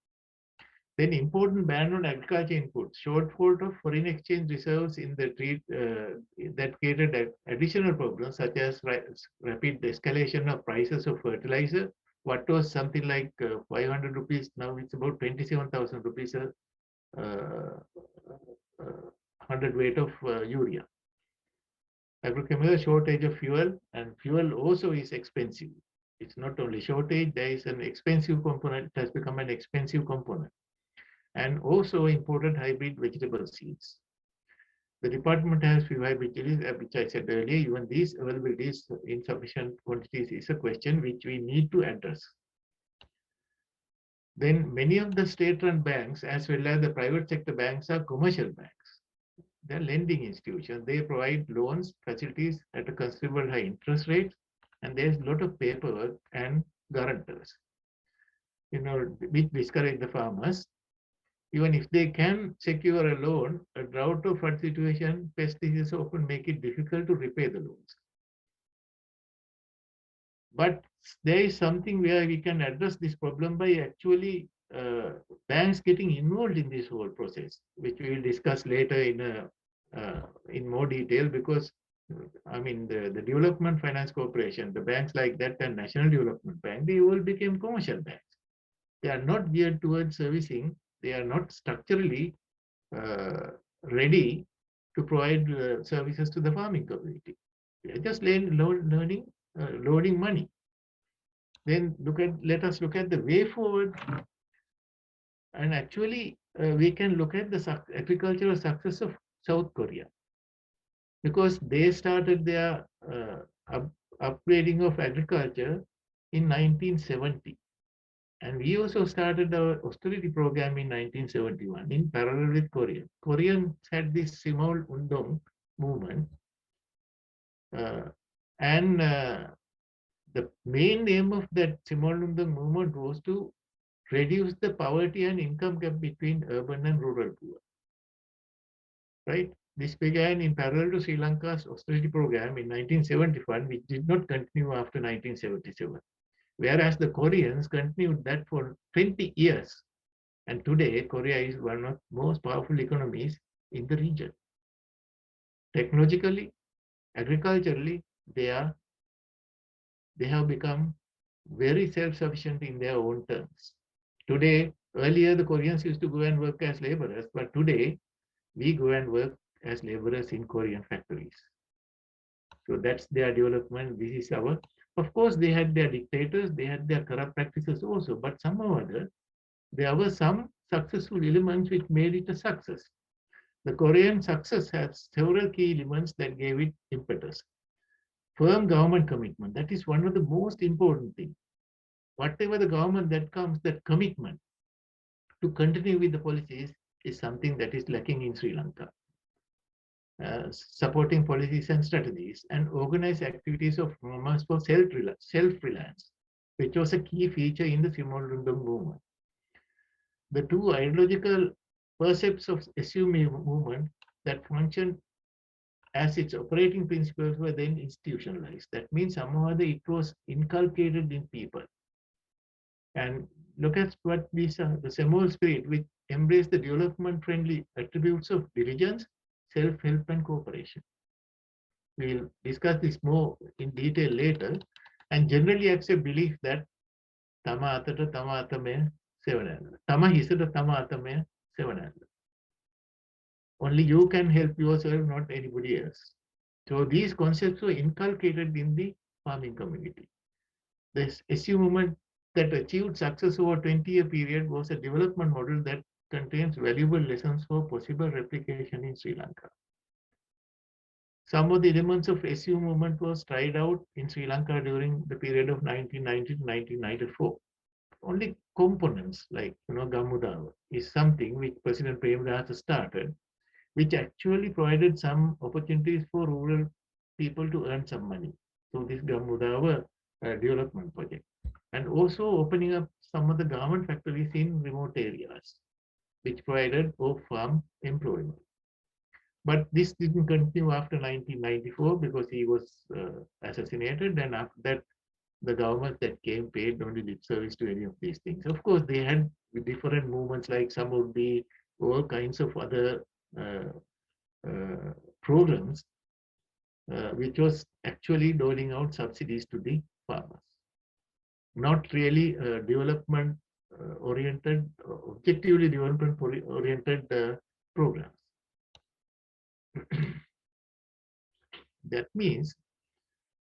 Then important ban on agriculture inputs, shortfall of foreign exchange reserves in the trade that created additional problems, such as rapid escalation of prices of fertilizer. What was something like 500 rupees, now it's about 27,000 rupees a 100 weight of urea. Agrochemical shortage of fuel, and fuel also is expensive. It's not only shortage, there is an expensive component, it has become an expensive component. And also imported hybrid vegetable seeds. The department has few hybrids, which I said earlier. Even these availabilities in sufficient quantities is a question which we need to address. Then many of the state-run banks, as well as the private sector banks, are commercial banks. They're lending institutions. They provide loans, facilities at a considerable high interest rate, and there's a lot of paperwork and guarantors, which discourage the farmers. Even if they can secure a loan, a drought or flood situation, pest diseases often make it difficult to repay the loans. But there is something where we can address this problem by actually banks getting involved in this whole process, which we will discuss later in more detail, because the Development Finance Corporation, the banks like that and National Development Bank, they all became commercial banks. They are not geared towards servicing. They are not structurally ready to provide services to the farming community. They are just loading money. Then let us look at the way forward, and actually we can look at the agricultural success of South Korea, because they started their upgrading of agriculture in 1970. And we also started our austerity program in 1971 in parallel with Korea. Koreans had this Simol Undong movement. And the main aim of that Simol Undong movement was to reduce the poverty and income gap between urban and rural poor. Right? This began in parallel to Sri Lanka's austerity program in 1971, which did not continue after 1977. Whereas the Koreans continued that for 20 years. And today, Korea is one of the most powerful economies in the region. Technologically, agriculturally, they have become very self-sufficient in their own terms. Today, earlier the Koreans used to go and work as laborers, but today we go and work as laborers in Korean factories. So that's their development. This is our, of course, they had their dictators, they had their corrupt practices also, but somehow or other, there were some successful elements which made it a success. The Korean success has several key elements that gave it impetus. Firm government commitment, that is one of the most important things. Whatever the government that comes, that commitment to continue with the policies is something that is lacking in Sri Lanka. Supporting policies and strategies, and organized activities of farmers for self-reliance, which was a key feature in the Simol Undong movement. The two ideological percepts of SU movement that functioned as its operating principles were then institutionalized. That means somehow it was inculcated in people. And look at what these are, the Semol spirit, which embraced the development-friendly attributes of diligence, self-help, and cooperation. We'll discuss this more in detail later, and generally accept belief that Tama Atata Tama Atame Sevananda. Tama Hisada Tama Atame Sevananda. Only you can help yourself, not anybody else. So these concepts were inculcated in the farming community. This SU movement that achieved success over a 20-year period was a development model that contains valuable lessons for possible replication in Sri Lanka. Some of the elements of SU movement was tried out in Sri Lanka during the period of 1990 to 1994. only components like Gamudawa is something which President Premdas started, which actually provided some opportunities for rural people to earn some money through this Gamudawa development project, and also opening up some of the garment factories in remote areas, which provided off-farm employment. But this didn't continue after 1994 because he was assassinated, and after that the government that came paid only lip service to any of these things. Of course, they had different movements, like some would be all kinds of other uh, uh, programs, which was actually doling out subsidies to the farmers, not really development oriented, objectively development oriented programs. That means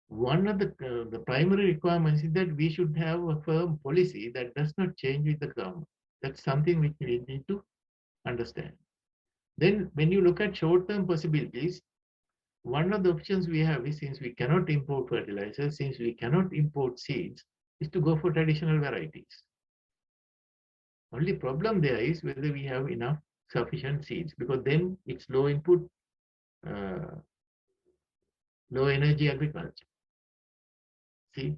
one of the primary requirements is that we should have a firm policy that does not change with the government. That's something which we need to understand. Then when you look at short-term possibilities, one of the options we have is, since we cannot import fertilizers, since we cannot import seeds, is to go for traditional varieties. Only problem there is whether we have enough sufficient seeds, because then it's low input, uh, low energy agriculture. See,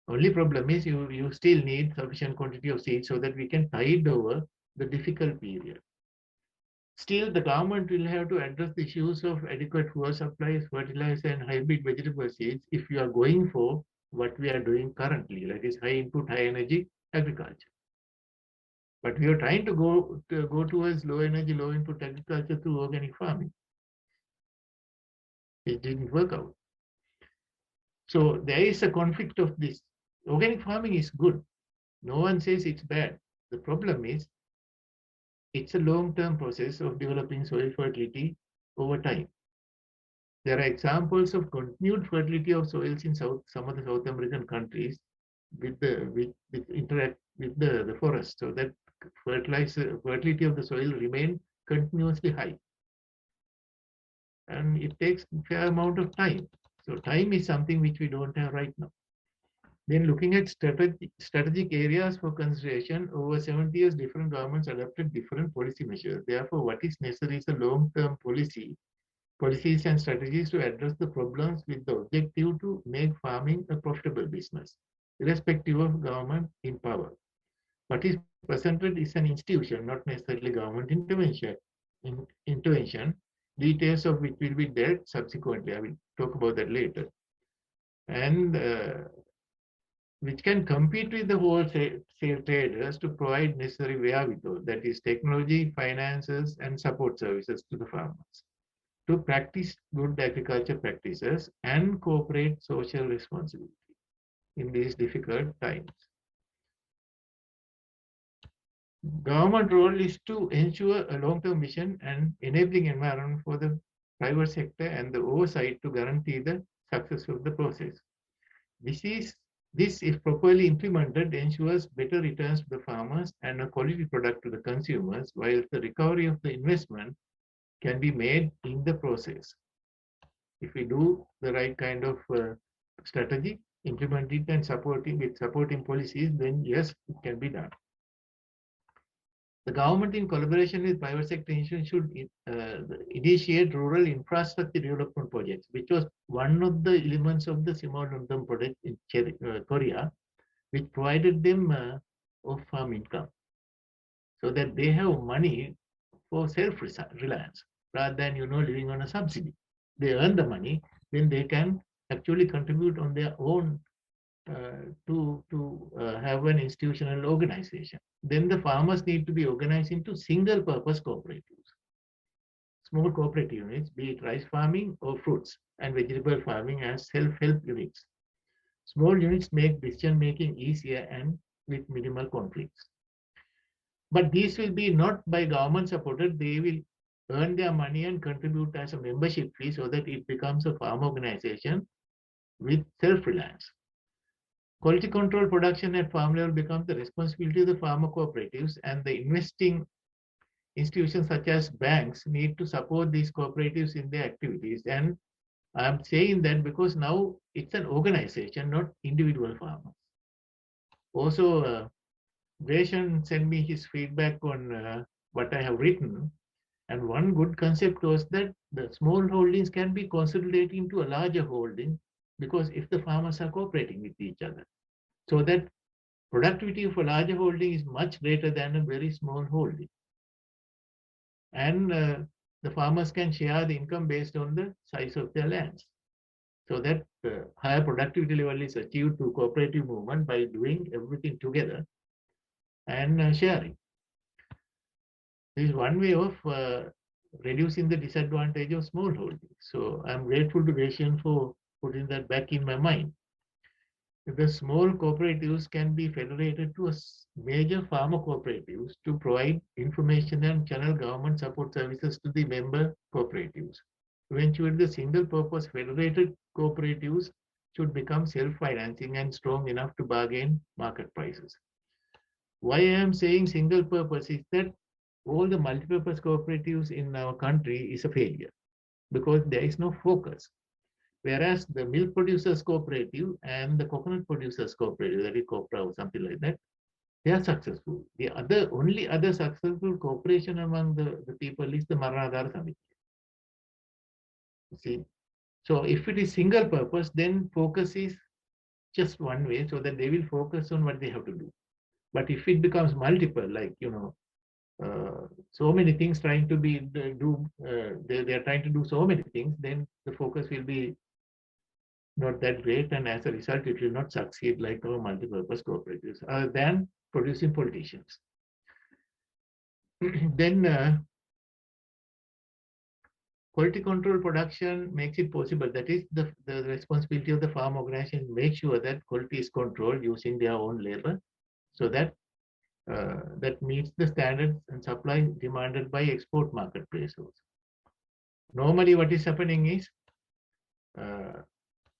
only problem is you still need sufficient quantity of seeds so that we can tide over the difficult period. Still, the government will have to address the issues of adequate food supplies, fertilizer, and hybrid vegetable seeds if you are going for what we are doing currently, that is high input, high energy agriculture. But we are trying to go towards low energy, low input agriculture through organic farming. It didn't work out. So there is a conflict of this. Organic farming is good. No one says it's bad. The problem is it's a long-term process of developing soil fertility over time. There are examples of continued fertility of soils in some of the South American countries with interact with the forest, so that fertility of the soil remain continuously high. And it takes a fair amount of time. So time is something which we don't have right now. Then looking at strategic areas for consideration, over 70 years, different governments adopted different policy measures. Therefore, what is necessary is a long-term policies and strategies to address the problems with the objective to make farming a profitable business, irrespective of government in power. What is presented is an institution, not necessarily government intervention, details of which will be dealt subsequently. I will talk about that later. And which can compete with the wholesale traders to provide necessary wherewithal, that is technology, finances, and support services to the farmers, to practice good agriculture practices and cooperate social responsibility in these difficult times. Government role is to ensure a long-term vision and enabling environment for the private sector and the oversight to guarantee the success of the process. This, if properly implemented, ensures better returns to the farmers and a quality product to the consumers, while the recovery of the investment can be made in the process. If we do the right kind of strategy, implement it and supporting policies, then yes, it can be done. The government, in collaboration with private sector institutions, should initiate rural infrastructure development projects, which was one of the elements of the Simon project in Korea, which provided them off-farm income, so that they have money for self-reliance rather than living on a subsidy. They earn the money, then they can actually contribute on their own to have an institutional organization. Then the farmers need to be organized into single-purpose cooperatives, small cooperative units, be it rice farming or fruits and vegetable farming as self-help units. Small units make decision-making easier and with minimal conflicts. But these will be not by government supported. They will earn their money and contribute as a membership fee, so that it becomes a farm organization with self-reliance. Quality control production at farm level becomes the responsibility of the farmer cooperatives, and the investing institutions such as banks need to support these cooperatives in their activities. And I'm saying that because now it's an organization, not individual farmers. Also, Greshan sent me his feedback on what I have written. And one good concept was that the small holdings can be consolidated into a larger holding because if the farmers are cooperating with each other. So that productivity of a larger holding is much greater than a very small holding. And the farmers can share the income based on the size of their lands. So that higher productivity level is achieved through cooperative movement by doing everything together and sharing. This is one way of reducing the disadvantage of small holdings. So I'm grateful to Asian for putting that back in my mind. The small cooperatives can be federated to a major farmer cooperatives to provide information and channel government support services to the member cooperatives. Eventually, the single purpose federated cooperatives should become self-financing and strong enough to bargain market prices. Why I am saying single purpose is that all the multi-purpose cooperatives in our country is a failure because there is no focus. Whereas the milk producers cooperative and the coconut producers cooperative, that is COPRA or something like that, they are successful. The only other successful cooperation among the people is the Maranadhara Samiti. See, so if it is single purpose, then focus is just one way, so that they will focus on what they have to do. But if it becomes multiple, like so many things trying to be they are trying to do so many things, then the focus will be not that great, and as a result, it will not succeed like our multi-purpose cooperatives, other than producing politicians. Then quality control production makes it possible. That is the responsibility of the farm organization to make sure that quality is controlled using their own labor, so that that meets the standards and supply demanded by export marketplaces. Normally, what is happening is uh,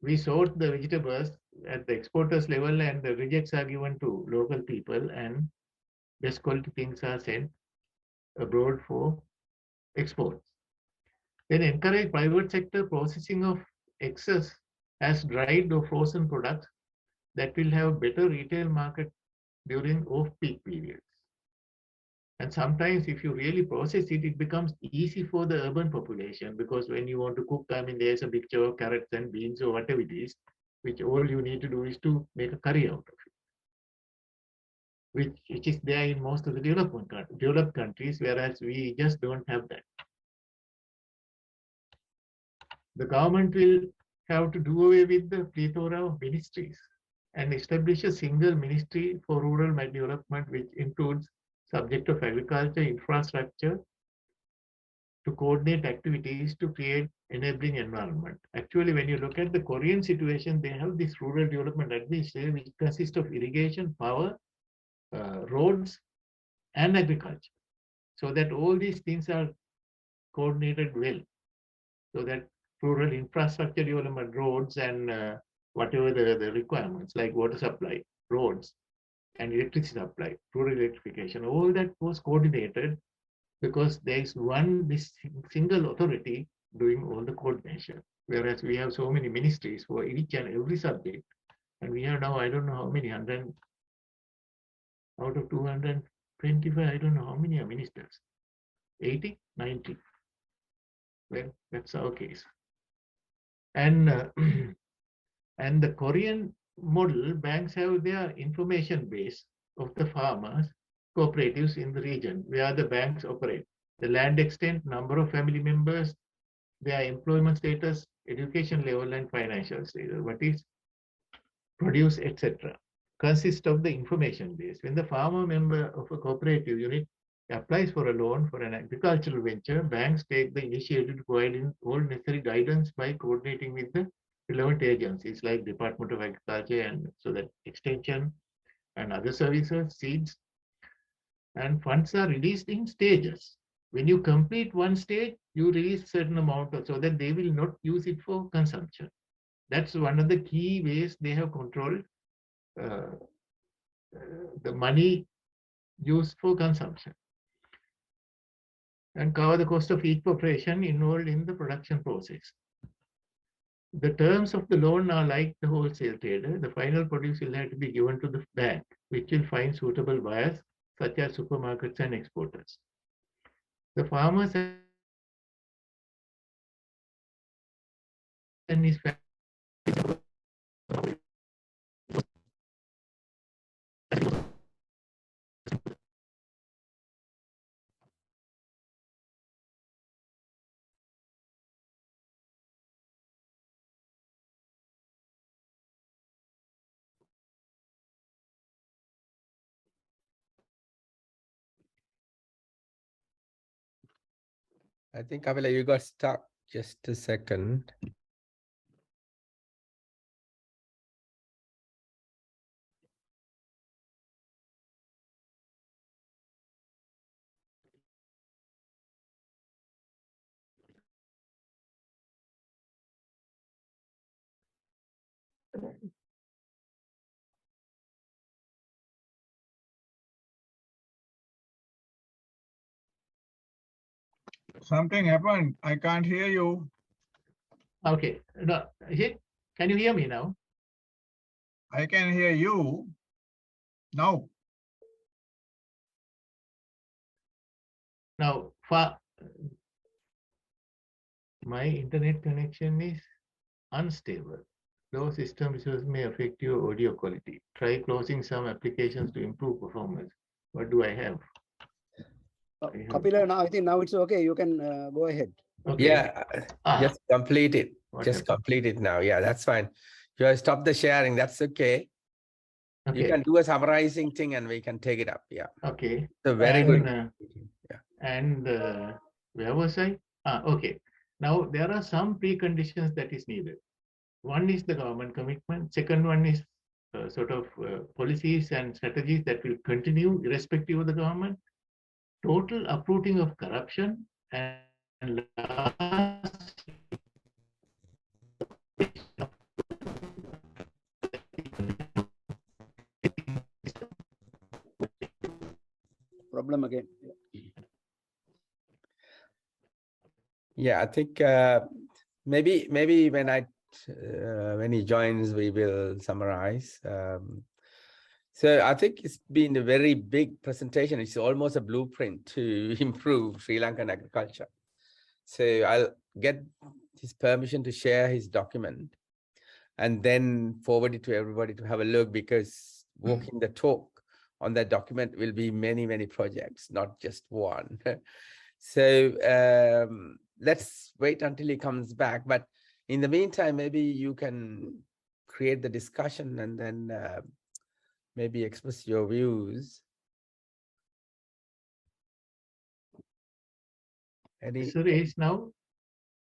we sort the vegetables at the exporters level, and the rejects are given to local people, and best quality things are sent abroad for exports. Then encourage private sector processing of excess as dried or frozen products that will have better retail market during off-peak periods. And sometimes if you really process it, it becomes easy for the urban population, because when you want to cook, I mean, there's a picture of carrots and beans or whatever it is, which all you need to do is to make a curry out of it, which is there in most of the developed countries, whereas we just don't have that. The government will have to do away with the plethora of ministries and establish a single ministry for rural development, which includes subject of agriculture, infrastructure, to coordinate activities to create enabling environment. Actually, when you look at the Korean situation, they have this rural development administration which consists of irrigation, power, roads, and agriculture. So that all these things are coordinated well, so that rural infrastructure development, roads, and whatever the requirements like water supply, roads, and electricity supply, rural electrification, all that was coordinated because there is this single authority doing all the coordination. Whereas we have so many ministries for each and every subject, and we have now, I don't know how many, 100 out of 225, I don't know how many are ministers, 80, 90. Well, that's our case. And and the Korean model, banks have their information base of the farmers, cooperatives in the region where the banks operate. The land extent, number of family members, their employment status, education level, and financial status, what is produce, etc., consist of the information base. When the farmer member of a cooperative unit applies for a loan for an agricultural venture, banks take the initiative to provide in all necessary guidance by coordinating with the relevant agencies like Department of Agriculture, and so that extension and other services, seeds, and funds are released in stages. When you complete one stage, you release certain amount so that they will not use it for consumption. That's one of the key ways they have controlled uh, the money used for consumption and cover the cost of each operation involved in the production process. The terms of the loan are like the wholesale trader. The final produce will have to be given to the bank, which will find suitable buyers such as supermarkets and exporters. The farmers and his family will have to pay the farmer and his family I think, Kapila, you got stuck. Just a second. Something happened. I can't hear you. Okay. No, can you hear me now? I can hear you now. Now, my internet connection is unstable. Low system issues may affect your audio quality. Try closing some applications to improve performance. What do I have? Kapila, now I think now it's okay. You can go ahead. Okay. Yeah, just complete it. What Just happened? complete it now. Yeah, that's fine. If you stop the sharing, that's okay. You Okay. can do a summarizing thing and we can take it up. Yeah. Okay. So very good. Yeah. And where was I? Okay. Now there are some preconditions that is needed. One is the government commitment. Second one is policies and strategies that will continue irrespective of the government. Total uprooting of corruption, and last Problem again. Yeah, I think maybe when he joins, we will summarize. So I think it's been a very big presentation. It's almost a blueprint to improve Sri Lankan agriculture. So I'll get his permission to share his document and then forward it to everybody to have a look, because walking the talk on that document will be many, many projects, not just one. So let's wait until he comes back. But in the meantime, maybe you can create the discussion and then maybe express your views. Suresh, now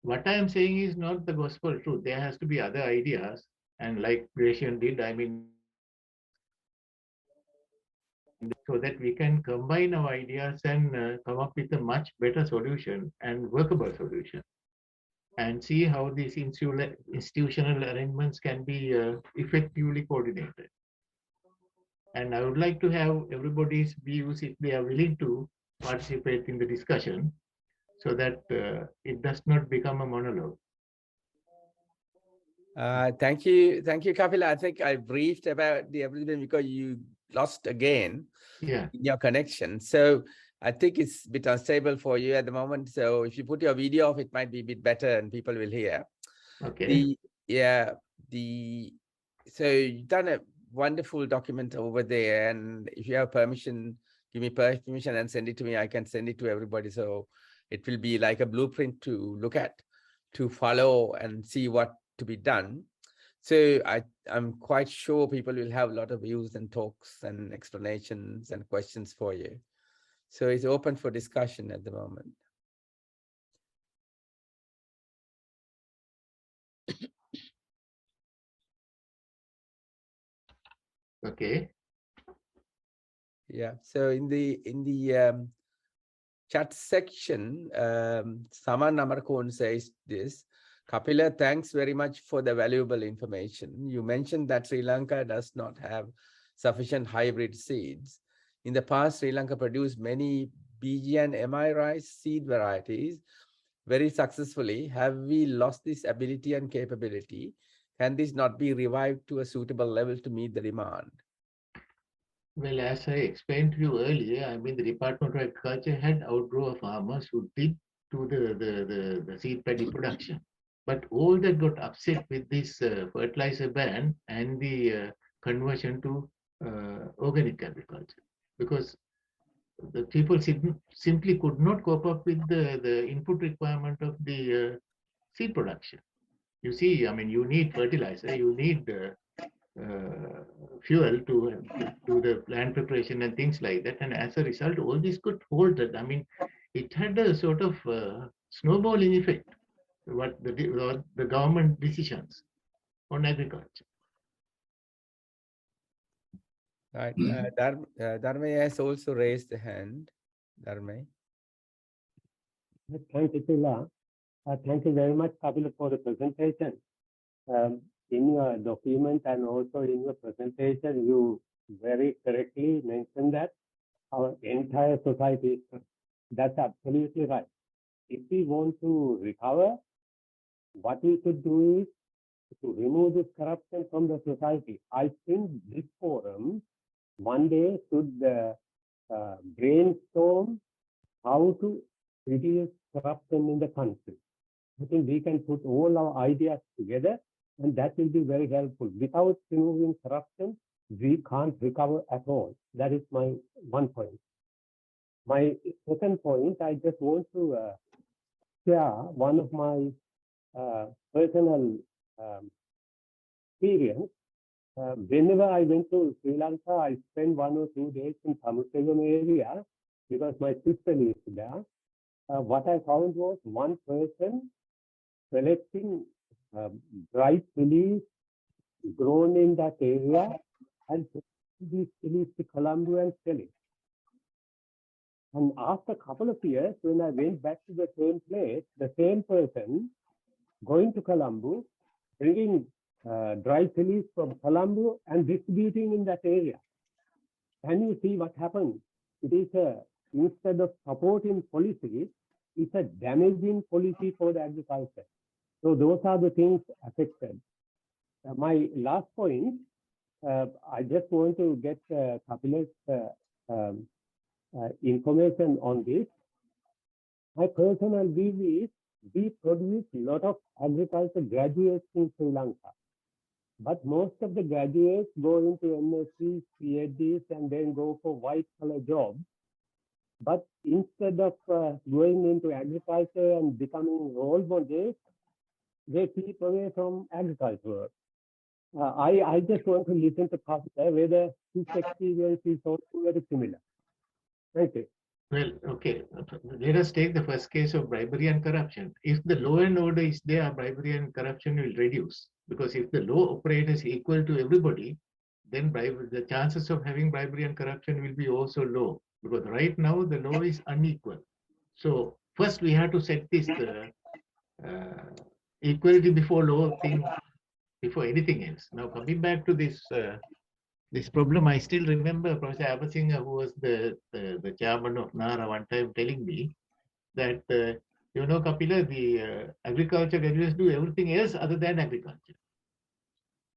what I am saying is not the gospel truth. There has to be other ideas, and like Gratian did, I mean, so that we can combine our ideas and come up with a much better solution and workable solution, and see how these institutional arrangements can be effectively coordinated. And I would like to have everybody's views, if they are willing to participate in the discussion, so that it does not become a monologue. Thank you, Kapila. I think I briefed about the everything because you lost again in your connection. So I think it's a bit unstable for you at the moment. So if you put your video off, it might be a bit better and people will hear. Okay. So you've done a wonderful document over there, and if you have permission, give me permission and send it to me. I can send it to everybody. So it will be like a blueprint to look at, to follow and see what to be done. So I'm quite sure people will have a lot of views and talks and explanations and questions for you. So it's open for discussion at the moment. Okay. Yeah. So in the chat section, Saman Amarkon says this: Kapila, thanks very much for the valuable information. You mentioned that Sri Lanka does not have sufficient hybrid seeds. In the past, Sri Lanka produced many BG and MI rice seed varieties, very successfully. Have we lost this ability and capability? Can this not be revived to a suitable level to meet the demand? Well, as I explained to you earlier, I mean, the Department of Agriculture had outgrow farmers who did do the seed paddy production. But all that got upset with this fertilizer ban and the conversion to organic agriculture, because the people simply could not cope up with the input requirement of the seed production. You see, I mean, you need fertilizer, you need fuel to do the land preparation and things like that. And as a result, all this got halted. I mean, it had a sort of snowballing effect, what the government decisions on agriculture. Right. Dharme has also raised the hand. Dharme. Thank you, Tila. Thank you very much, Kapil, for the presentation. In your document and also in your presentation, you very correctly mentioned that our entire society is corrupt. That's absolutely right. If we want to recover, what we should do is to remove this corruption from the society. I think this forum one day should brainstorm how to reduce corruption in the country. I think we can put all our ideas together, and that will be very helpful. Without removing corruption, we can't recover at all. That is my one point. My second point, I just want to share one of my personal experience. Whenever I went to Sri Lanka, I spent 1 or 2 days in Samussagam area because my sister lives there. What I found was one person collecting dried chilies grown in that area and these chilies to Colombo and selling. And after a couple of years, when I went back to the same place, the same person going to Colombo, bringing dry chilies from Colombo and distributing in that area. Can you see what happened? It is instead of supporting policy, it's a damaging policy for the agriculture. So those are the things affected. My last point, I just want to get Kapila's information on this. My personal view is we produce a lot of agriculture graduates in Sri Lanka. But most of the graduates go into MScs, PhDs, and then go for white-collar jobs. But instead of going into agriculture and becoming role models, they keep away from agriculture. I just want to listen to Kapila whether his experience is also very similar. Thank you. Well, okay. Let us take the first case of bribery and corruption. If the law and order is there, bribery and corruption will reduce. Because if the law operates equal to everybody, then the chances of having bribery and corruption will be also low. Because right now the law is unequal. So first we have to set this equality before law thing before anything else. Now coming back to this problem, I still remember Professor Abasingha, who was the chairman of NARA, one time telling me that, you know, Kapila, the agriculture graduates do everything else other than agriculture.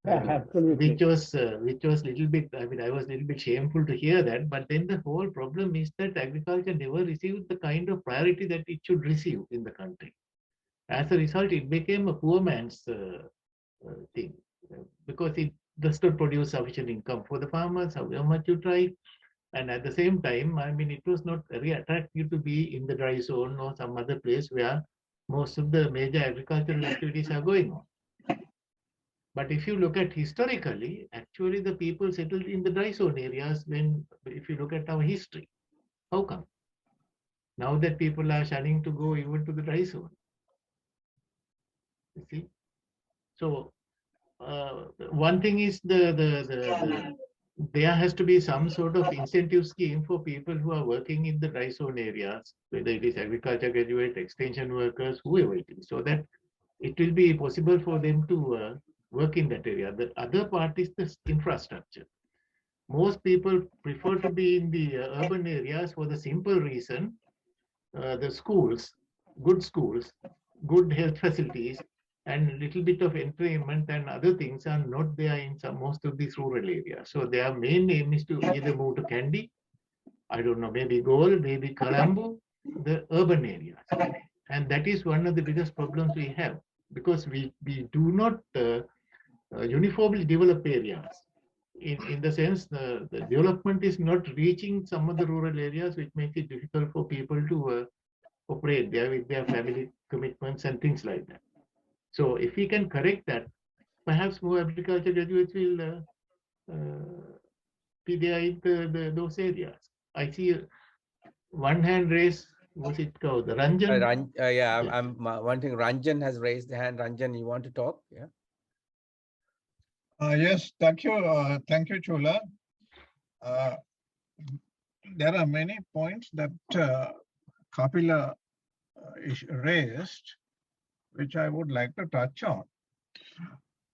Absolutely. Which was little bit, I mean, I was a little bit shameful to hear that, but then the whole problem is that agriculture never received the kind of priority that it should receive in the country. As a result, it became a poor man's thing, because it does not produce sufficient income for the farmers, however much you try. And at the same time, I mean, it was not very attractive to be in the dry zone or some other place where most of the major agricultural activities are going on. But if you look at historically, actually the people settled in the dry zone areas if you look at our history. How come? Now that people are shunning to go even to the dry zone. You see? So one thing is there has to be some sort of incentive scheme for people who are working in the dry zone areas, whether it is agriculture graduate, extension workers, whoever it is, so that it will be possible for them to work in that area. The other part is the infrastructure. Most people prefer to be in the urban areas for the simple reason, the schools, good schools, good health facilities, and little bit of entertainment and other things are not there in most of these rural areas. So their main aim is to either move to Kandy, I don't know, maybe Goal, maybe Colombo, the urban areas. And that is one of the biggest problems we have, because we do not uniformly develop areas. In the sense, the development is not reaching some of the rural areas, which makes it difficult for people to operate there with their family commitments and things like that. So if we can correct that, perhaps more agriculture graduates will be there in those areas. I see one hand raised. Was it called the Ranjan? Yeah, Yes. I'm wanting. Ranjan has raised the hand. Ranjan, you want to talk? Yeah. Yes, thank you, Chula. There are many points that Kapila raised, which I would like to touch on.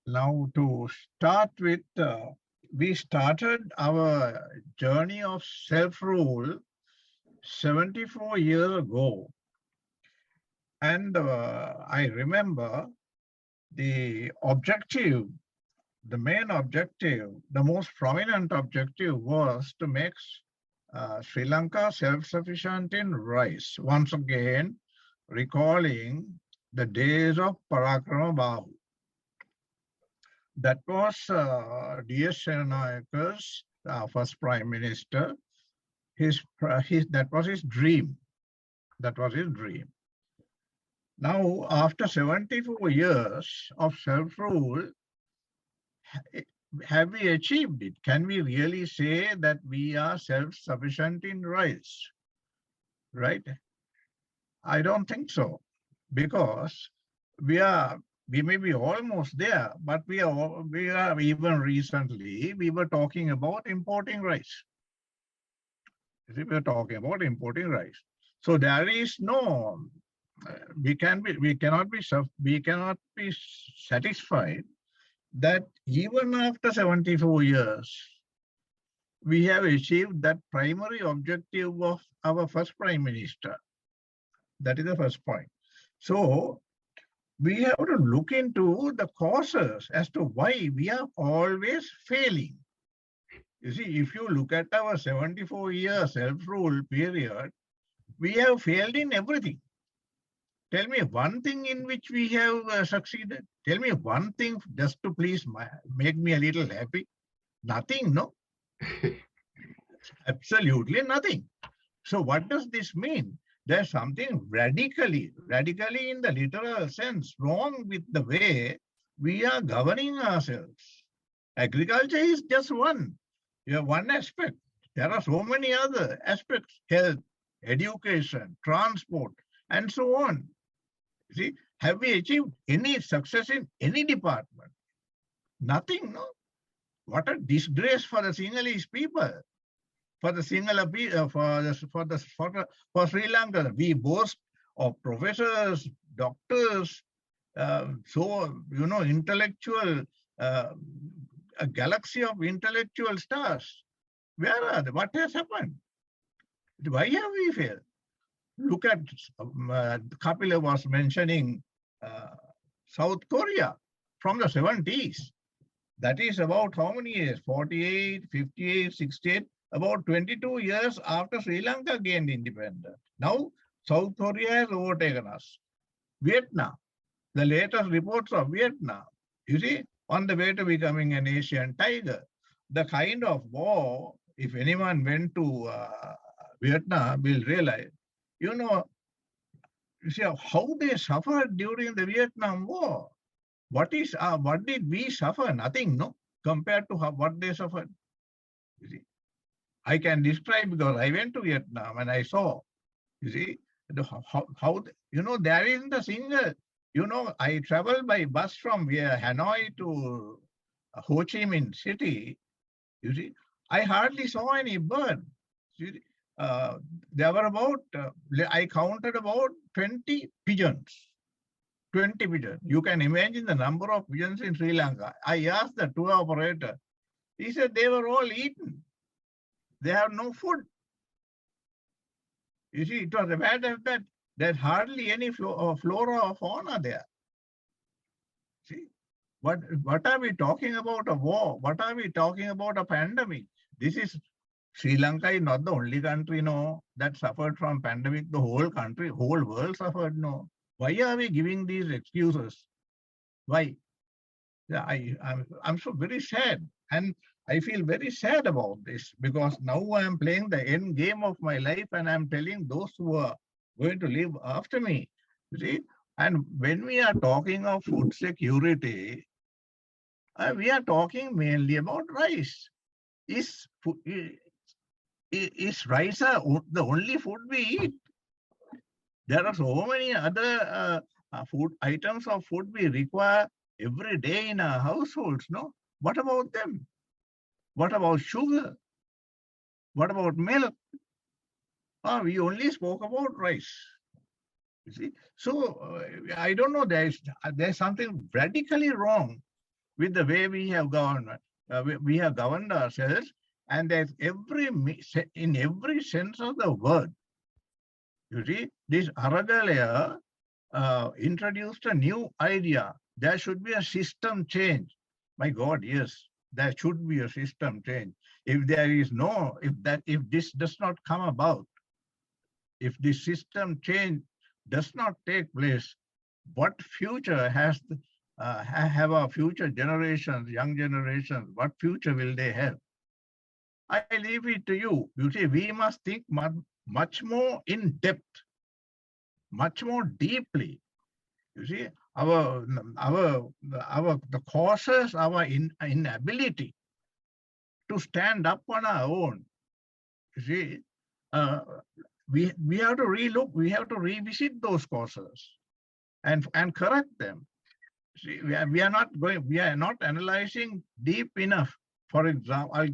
Now, to start with, we started our journey of self-rule 74 years ago. And I remember the objective, the main objective, the most prominent objective was to make Sri Lanka self-sufficient in rice. Once again, recalling the days of Parakrama Bahu. That was D.S. Senanayaka's first prime minister. That was his dream. That was his dream. Now, after 74 years of self-rule, have we achieved it? Can we really say that we are self-sufficient in rice? Right? I don't think so, because we may be almost there, but we are even recently, we were talking about importing rice. We were talking about importing rice. So there is no, we cannot be satisfied that even after 74 years, we have achieved that primary objective of our first prime minister. That is the first point. So we have to look into the causes as to why we are always failing. You see, if you look at our 74-year self-rule period, we have failed in everything. Tell me one thing in which we have succeeded. Tell me one thing just to please make me a little happy. Nothing, no? Absolutely nothing. So what does this mean? There's something radically in the literal sense, wrong with the way we are governing ourselves. Agriculture is just one. You have one aspect. There are so many other aspects: health, education, transport, and so on. See, have we achieved any success in any department? Nothing, no? What a disgrace for the Sinhalese people. For the Sinhala people, for Sri Lanka, we boast of professors, doctors, intellectual, a galaxy of intellectual stars. Where are they? What has happened? Why have we failed? Look at Kapila was mentioning South Korea from the 70s. That is about how many years? 48, 58, 68. About 22 years after Sri Lanka gained independence. Now, South Korea has overtaken us. Vietnam, the latest reports of Vietnam, you see, on the way to becoming an Asian tiger. The kind of war, if anyone went to Vietnam, will realize, you see how they suffered during the Vietnam War. What did we suffer? Nothing, no, compared to what they suffered. You see, I can describe because I went to Vietnam and I saw, you see, how there isn't a single, I traveled by bus from Hanoi to Ho Chi Minh City. You see, I hardly saw any bird. There were about, I counted about 20 pigeons. 20 pigeons. You can imagine the number of pigeons in Sri Lanka. I asked the tour operator. He said they were all eaten. They have no food. You see, it was a matter of that There's hardly any flora or fauna there. See, what are we talking about? A war? What are we talking about? A pandemic? This is Sri Lanka is not the only country, no, that suffered from pandemic. The whole country, whole world suffered, no. Why are we giving these excuses? Why? Yeah, I'm so very sad, and I feel very sad about this because now I am playing the end game of my life, and I'm telling those who are going to live after me. You see, and when we are talking of food security, we are talking mainly about rice. Is rice the only food we eat? There are so many other food items of food we require every day in our households, no? What about them? What about sugar? What about milk? We only spoke about rice. You see, so I don't know. There's something radically wrong with the way we have governed. We have governed ourselves, and there's in every sense of the word. You see, this Aragalaya introduced a new idea. There should be a system change. My God, yes, there should be a system change. If there is no, if this does not come about, if this system change does not take place, what future have our future generations, young generations, what future will they have? I leave it to you. You see, we must think much more in depth, much more deeply. You see, the causes, our inability to stand up on our own. You see, we have to relook, we have to revisit those causes and correct them. See, we are not analyzing deep enough. For example,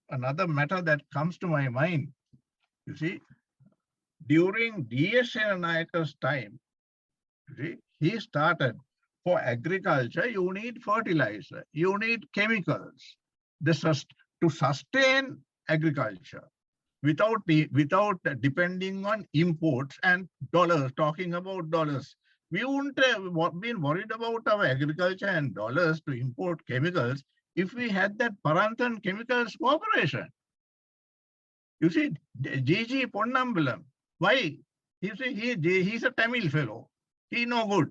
another matter that comes to my mind, you see, during D.S. Senanayaka's time, you see, he started, for agriculture, you need fertilizer, you need chemicals to sustain agriculture without depending on imports and dollars, talking about dollars. We wouldn't have been worried about our agriculture and dollars to import chemicals if we had that Parantan Chemicals Corporation. You see, G.G. Ponnambalam, why? You see, he's a Tamil fellow. He no good.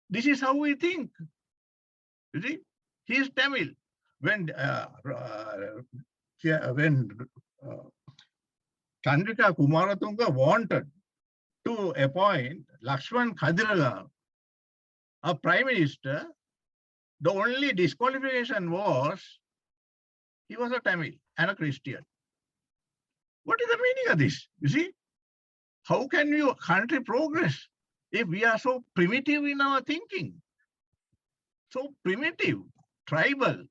This is how we think. You see, he is Tamil. When Chandrika Kumaratunga wanted to appoint Lakshman Khadirala, a prime minister, the only disqualification was he was a Tamil and a Christian. What is the meaning of this? You see, how can your country progress if we are so primitive in our thinking? So primitive, tribal.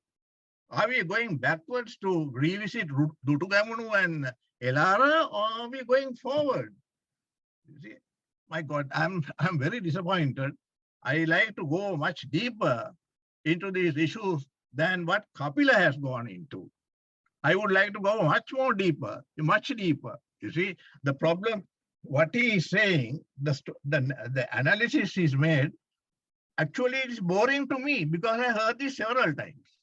Are we going backwards to revisit Dutugamunu and Elara, or are we going forward? You see, my God, I'm very disappointed. I like to go much deeper into these issues than what Kapila has gone into. I would like to go much more deeper, much deeper. You see, the problem, what he is saying, the analysis is made, actually it is boring to me because I heard this several times.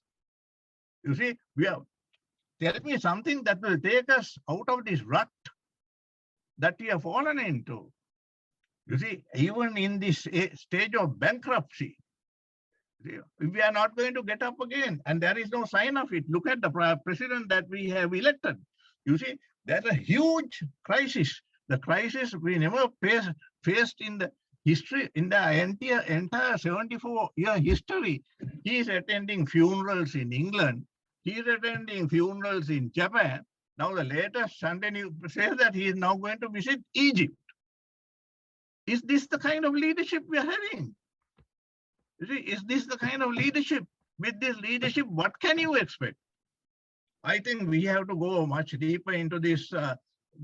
You see, tell me something that will take us out of this rut that we have fallen into. You see, even in this stage of bankruptcy, we are not going to get up again, and there is no sign of it. Look at the president that we have elected. You see, there's a huge crisis. The crisis we never faced in the history, in the entire 74-year history. He is attending funerals in England. He is attending funerals in Japan. Now the latest Sunday news says that he is now going to visit Egypt. Is this the kind of leadership we are having? Is this the kind of leadership? With this leadership, what can you expect? I think we have to go much deeper into these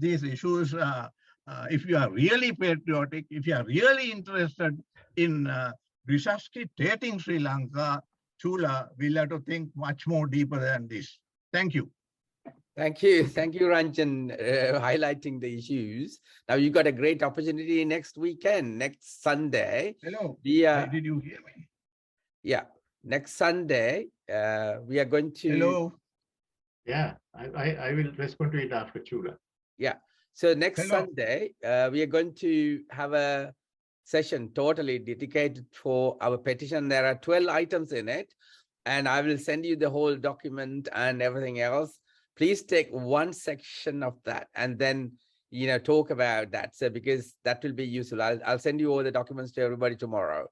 issues. If you are really patriotic, if you are really interested in resuscitating Sri Lanka, Chula, we'll have to think much more deeper than this. Thank you. Thank you. Thank you, Ranjan, highlighting the issues. Now you got a great opportunity next weekend, next Sunday. Hello. We are, Did you hear me? yeah, next Sunday, we are going to, Hello. Yeah, I will respond to it after Chula. yeah. So next Hello. Sunday, we are going to have a session totally dedicated for our petition. There are 12 items in it, and I will send you the whole document and everything else. Please take one section of that and then, talk about that. So because that will be useful. I'll send you all the documents to everybody tomorrow.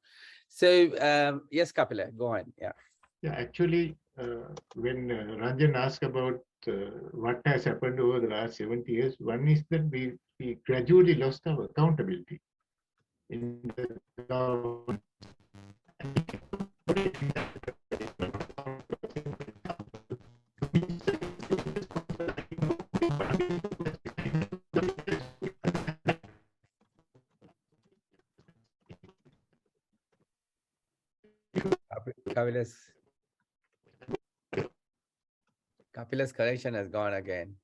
So yes, Kapila, go on. Yeah. Yeah, actually, when Ranjan asked about what has happened over the last 70 years, one is that we gradually lost our accountability in the government. Kapila's connection has gone again.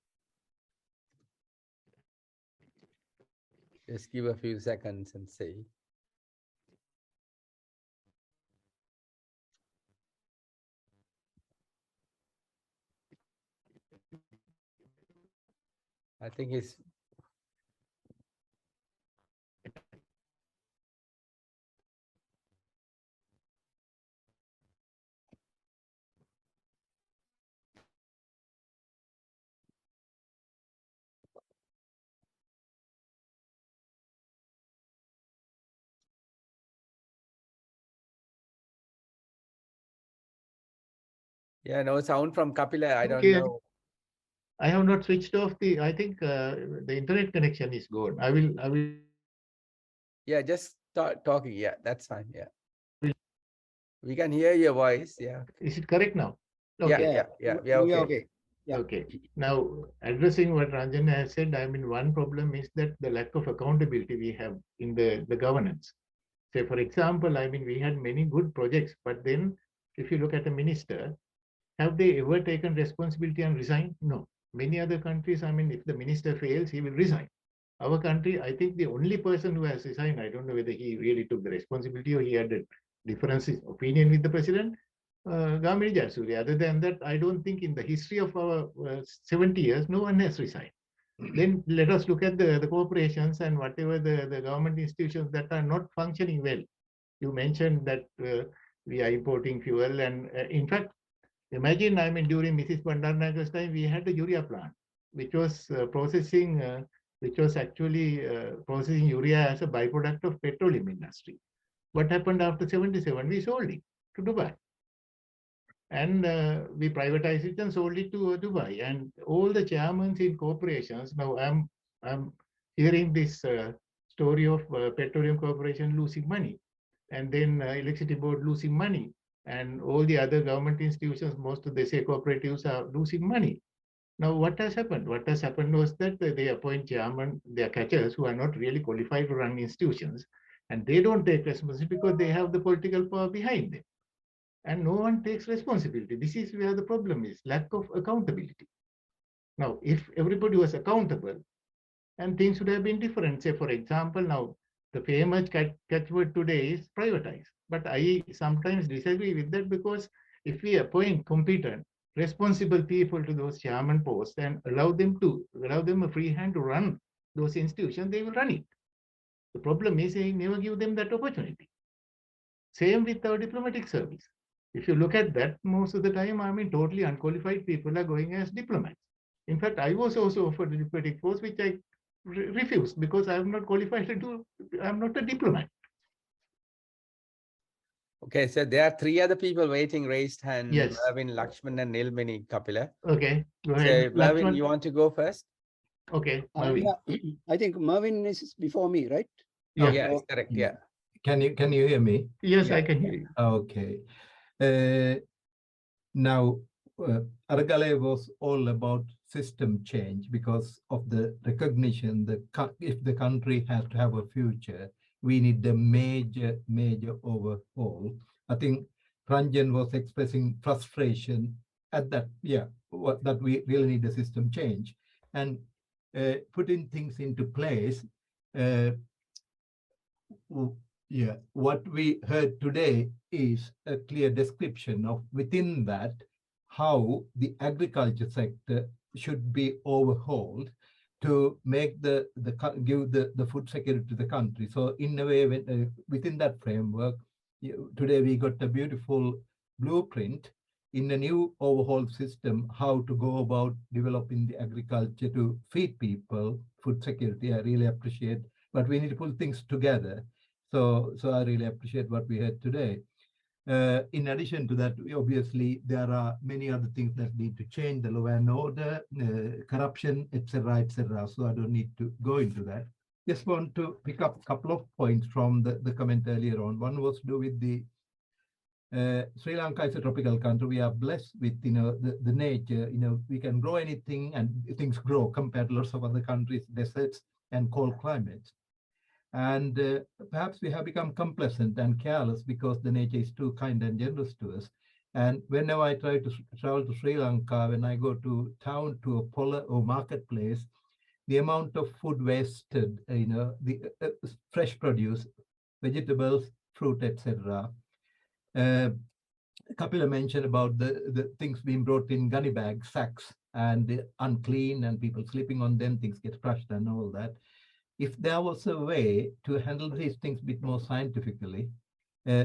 Just give a few seconds and see. I think he's. Yeah, no sound from Kapila. I don't Okay, know. I have not switched off the. I think the internet connection is gone. I will. Yeah, just start talking. Yeah, that's fine. Yeah. We can hear your voice. Yeah. Is it correct now? Yeah, Okay. yeah. We are We are okay. okay. Yeah. Okay. Now, addressing what Ranjan has said, I mean, one problem is that the lack of accountability we have in the governance. Say, for example, I mean, we had many good projects, but then if you look at a minister, have they ever taken responsibility and resigned? No. Many other countries, I mean, if the minister fails, he will resign. Our country, I think the only person who has resigned, I don't know whether he really took the responsibility or he had a difference in opinion with the president, Gamini Jayasuriya. Other than that, I don't think in the history of our 70 years, no one has resigned. Then let us look at the corporations and whatever the government institutions that are not functioning well. You mentioned that we are importing fuel, and in fact, imagine, I mean, during Mrs. Bandaranagar's time, we had the urea plant, which was which was actually processing urea as a byproduct of petroleum industry. What happened after 77? We sold it to Dubai. And we privatized it and sold it to Dubai. And all the chairmen in corporations, now I'm hearing this story of Petroleum Corporation losing money, and then Electricity Board losing money, and all the other government institutions, most of the say cooperatives are losing money. Now, what has happened? What has happened was that they appoint chairman, their catchers who are not really qualified to run institutions, and they don't take responsibility because they have the political power behind them. And no one takes responsibility. This is where the problem is, lack of accountability. Now, if everybody was accountable, and things would have been different. Say, for example, now the famous catchword today is privatize. But I sometimes disagree with that because if we appoint competent, responsible people to those chairman posts and allow them a free hand to run those institutions, they will run it. The problem is they never give them that opportunity. Same with our diplomatic service. If you look at that, most of the time, I mean, totally unqualified people are going as diplomats. In fact, I was also offered a diplomatic post, which I refused because I am not qualified to do, I'm not a diplomat. Okay, so there are three other people waiting, raised hand. Yes. Mervin, Lakshman, and Nilmini, Kapila. Okay, go So ahead. Mervin, Lakshman. you want to go first? Okay, Mervin. Yeah, I think Mervin is before me, right? Yeah. Yeah, it's correct. Yeah. Can you hear me? Yes, Yeah. I can hear you. Okay. Now, Argale was all about system change because of the recognition that if the country has to have a future, we need a major overhaul. I think Ranjan was expressing frustration at that. Yeah, that we really need a system change, and putting things into place. Yeah, what we heard today is a clear description of within that how the agriculture sector should be overhauled to make give the food security to the country. So in a way, within that framework, today we got a beautiful blueprint in a new overhauled system, how to go about developing the agriculture to feed people food security. I really appreciate, but we need to pull things together. So I really appreciate what we heard today. In addition to that, obviously, there are many other things that need to change, the law and order, corruption, etc., etc. So I don't need to go into that. Just want to pick up a couple of points from the comment earlier on. One was to do with the Sri Lanka is a tropical country. We are blessed with the nature. We can grow anything and things grow compared to lots of other countries, deserts and cold climates. And perhaps we have become complacent and careless because the nature is too kind and generous to us. And whenever I try to travel to Sri Lanka, when I go to town, to a polar or marketplace, the amount of food wasted, the fresh produce, vegetables, fruit, etc. Kapila mentioned about the things being brought in gunny bags, sacks, and unclean, and people sleeping on them, things get crushed and all that. If there was a way to handle these things a bit more scientifically,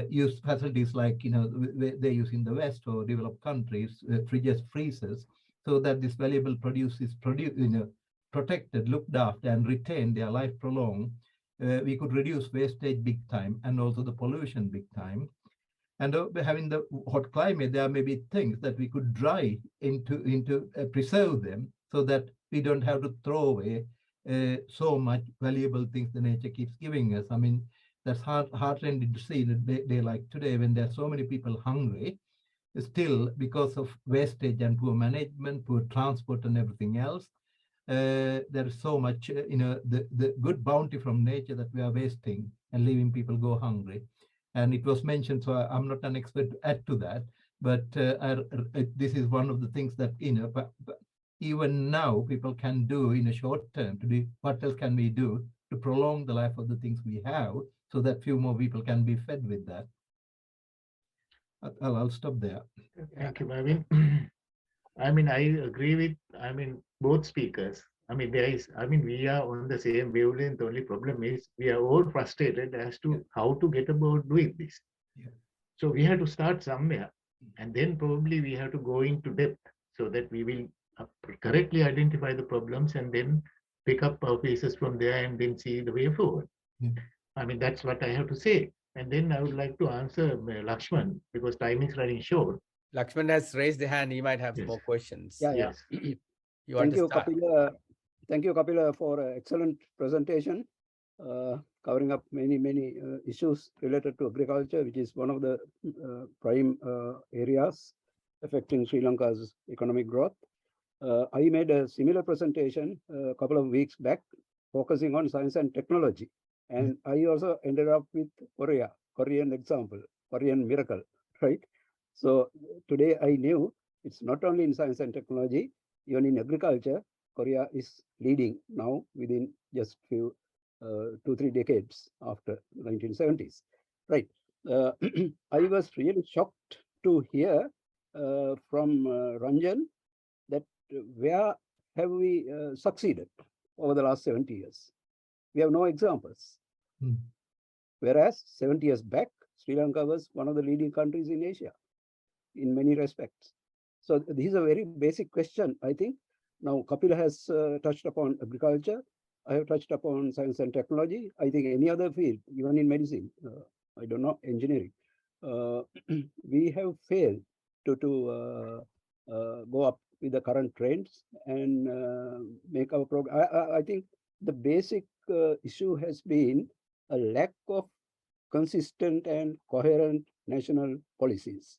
use facilities like they use in the West or developed countries, fridges, freezers, so that this valuable produce is protected, looked after, and retained their life prolonged, we could reduce wastage big time and also the pollution big time. And having the hot climate, there may be things that we could dry into preserve them so that we don't have to throw away so much valuable things the nature keeps giving us. I mean, that's heartrending to see the day like today when there are so many people hungry, still because of wastage and poor management, poor transport and everything else. There is so much, the good bounty from nature that we are wasting and leaving people go hungry. And it was mentioned, so I'm not an expert to add to that, but this is one of the things that, even now people can do in a short term to do what else can we do to prolong the life of the things we have so that few more people can be fed with that. I'll stop there. Thank you, Marvin. I mean, I agree with, both speakers. We are on the same wavelength. The only problem is we are all frustrated as to how to get about doing this. Yeah. So we have to start somewhere, and then probably we have to go into depth so that we will correctly identify the problems and then pick up our pieces from there and then see the way forward. Yeah. That's what I have to say. And then I would like to answer Lakshman because time is running short. Lakshman has raised the hand. He might have Yes. more questions. Yeah, Yes. You want Thank you, to start? Kapila. Thank you, Kapila, for an excellent presentation, covering up many issues related to agriculture, which is one of the prime areas affecting Sri Lanka's economic growth. I made a similar presentation a couple of weeks back, focusing on science and technology. And I also ended up with Korean example, Korean miracle, right? So today I knew it's not only in science and technology, even in agriculture, Korea is leading now within just few 2-3 decades after 1970s, right? I was really shocked to hear from Ranjan that where have we succeeded over the last 70 years? We have no examples. Whereas 70 years back, Sri Lanka was one of the leading countries in Asia in many respects. So this is a very basic question, I think. Now, Kapila has touched upon agriculture. I have touched upon science and technology. I think any other field, even in medicine, I don't know, engineering, we have failed to go up with the current trends and make our progress. I think the basic issue has been a lack of consistent and coherent national policies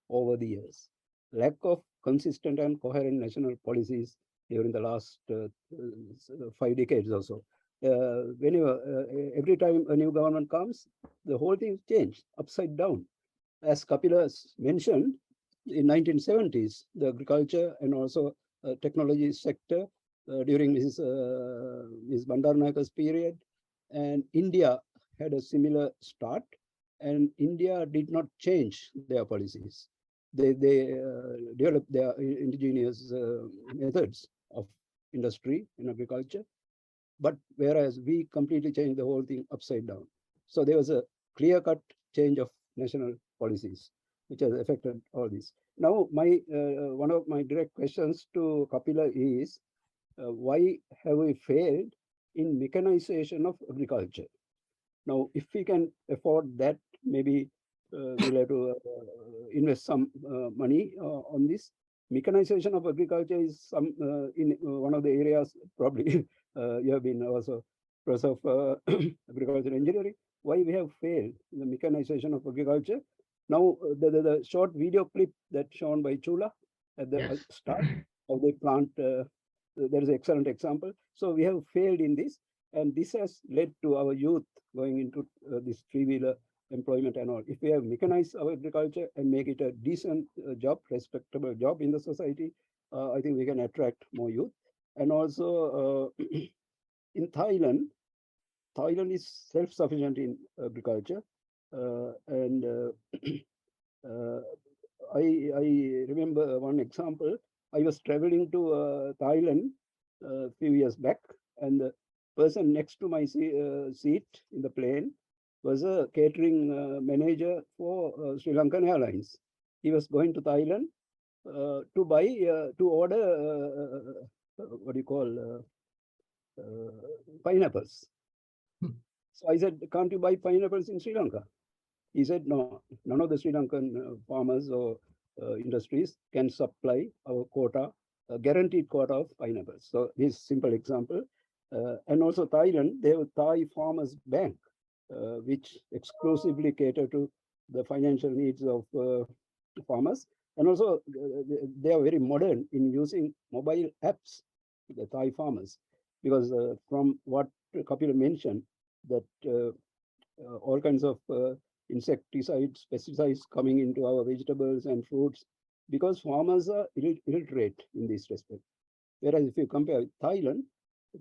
over the years. Lack of consistent and coherent national policies during the last 5 decades or so. Every time a new government comes, the whole thing changed upside down. As Kapila mentioned, in 1970s, the agriculture and also technology sector during his Bandaranaike's period, and India had a similar start, and India did not change their policies. They developed their indigenous methods of industry and agriculture, but whereas we completely changed the whole thing upside down. So there was a clear-cut change of national policies, which has affected all this. Now, my one of my direct questions to Kapila is, why have we failed in mechanization of agriculture? Now, if we can afford that, maybe we'll have to invest some money on this. Mechanization of agriculture is some in one of the areas probably you have been also professor of agricultural engineering. Why we have failed in the mechanization of agriculture? Now, the short video clip that shown by Chula at the Yes. start of the plant, there is an excellent example. So we have failed in this, and this has led to our youth going into this three-wheeler employment and all. If we have mechanized our agriculture and make it a decent job, respectable job in the society, I think we can attract more youth. And also in Thailand, Thailand is self-sufficient in agriculture, and I remember one example. I was traveling to Thailand a few years back, and the person next to my seat in the plane was a catering manager for Sri Lankan Airlines. He was going to Thailand to buy, to order, what do you call, pineapples. So I said, can't you buy pineapples in Sri Lanka? He said, no, none of the Sri Lankan farmers or industries can supply our quota, a guaranteed quota of pineapples. So this simple example. And also Thailand, they have a Thai Farmers Bank, which exclusively cater to the financial needs of farmers. And also they are very modern in using mobile apps, the Thai farmers, because from what Kapil mentioned, that all kinds of insecticides, pesticides coming into our vegetables and fruits, because farmers are illiterate in this respect. Whereas if you compare with Thailand,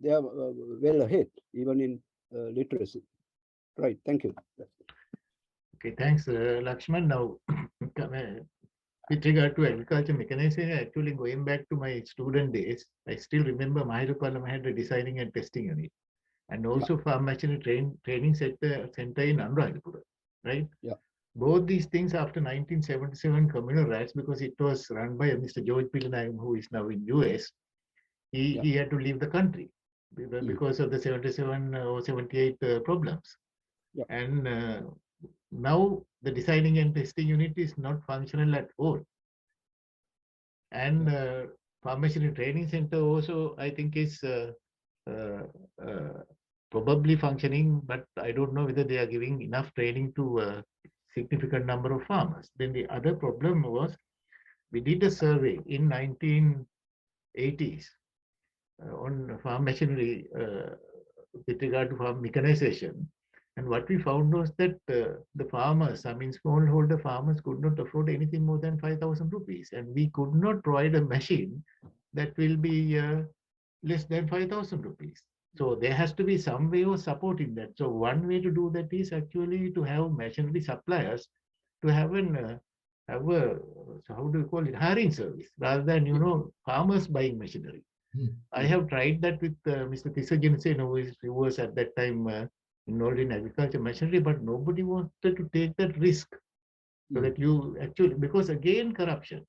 they are well ahead, even in literacy. Right, thank you. Okay, thanks, Lakshman. Now, with regard to agriculture mechanization, actually going back to my student days, I still remember Mahirupalam had a designing and testing unit, and also farm machinery training center in Anuradhapura, right? Yeah. Both these things after 1977 communal rights, because it was run by Mr. George Pillanayam, who is now in US, he had to leave the country because of the 77 or 78 problems. Yeah. And now the designing and testing unit is not functional at all. And farm machinery training center also, I think, is probably functioning, but I don't know whether they are giving enough training to a significant number of farmers. Then the other problem was, we did a survey in 1980s on farm machinery with regard to farm mechanization. And what we found was that the farmers, I mean, smallholder farmers could not afford anything more than 5,000 rupees. And we could not provide a machine that will be less than 5,000 rupees. So there has to be some way of supporting that. So one way to do that is actually to have machinery suppliers to have an so how do you call it, hiring service, rather than, you know, farmers buying machinery. I have tried that with Mr. Tisajansen, who was at that time involved in agriculture machinery, but nobody wanted to take that risk. So that you actually, because again, corruption.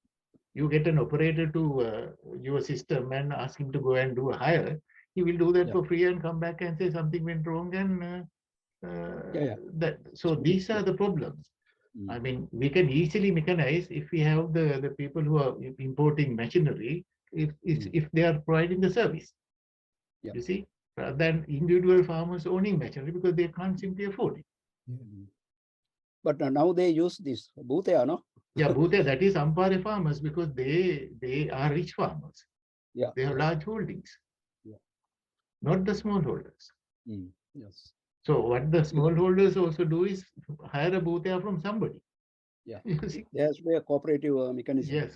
You get an operator to your system and ask him to go and do a hire. He will do that for free and come back and say something went wrong. And that. So these are the problems. I mean, we can easily mechanize if we have the people who are importing machinery, if they are providing the service. You see, rather than individual farmers owning machinery because they can't simply afford it. But now they use this Bhutea, no? Yeah, Bhutea, that is Ampare farmers, because they are rich farmers. Yeah. They have large holdings. Yeah. Not the smallholders. Yes. So what the smallholders also do is hire a Bhutea from somebody. Yeah, You see? there has to be a cooperative mechanism. Yes.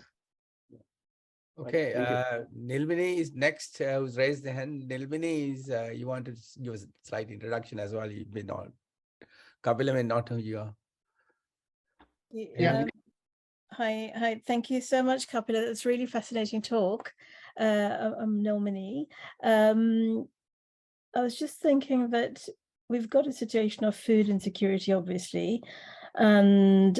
Okay, thank you. Nilbini is next, who's raised the hand. Nilbini is, you want to give us a slight introduction as well. You may not, Kapila may not know you are. Yeah. Hi. Thank you so much, Kapila. That's really fascinating talk. I'm Nilmini. I was just thinking that we've got a situation of food insecurity, obviously, and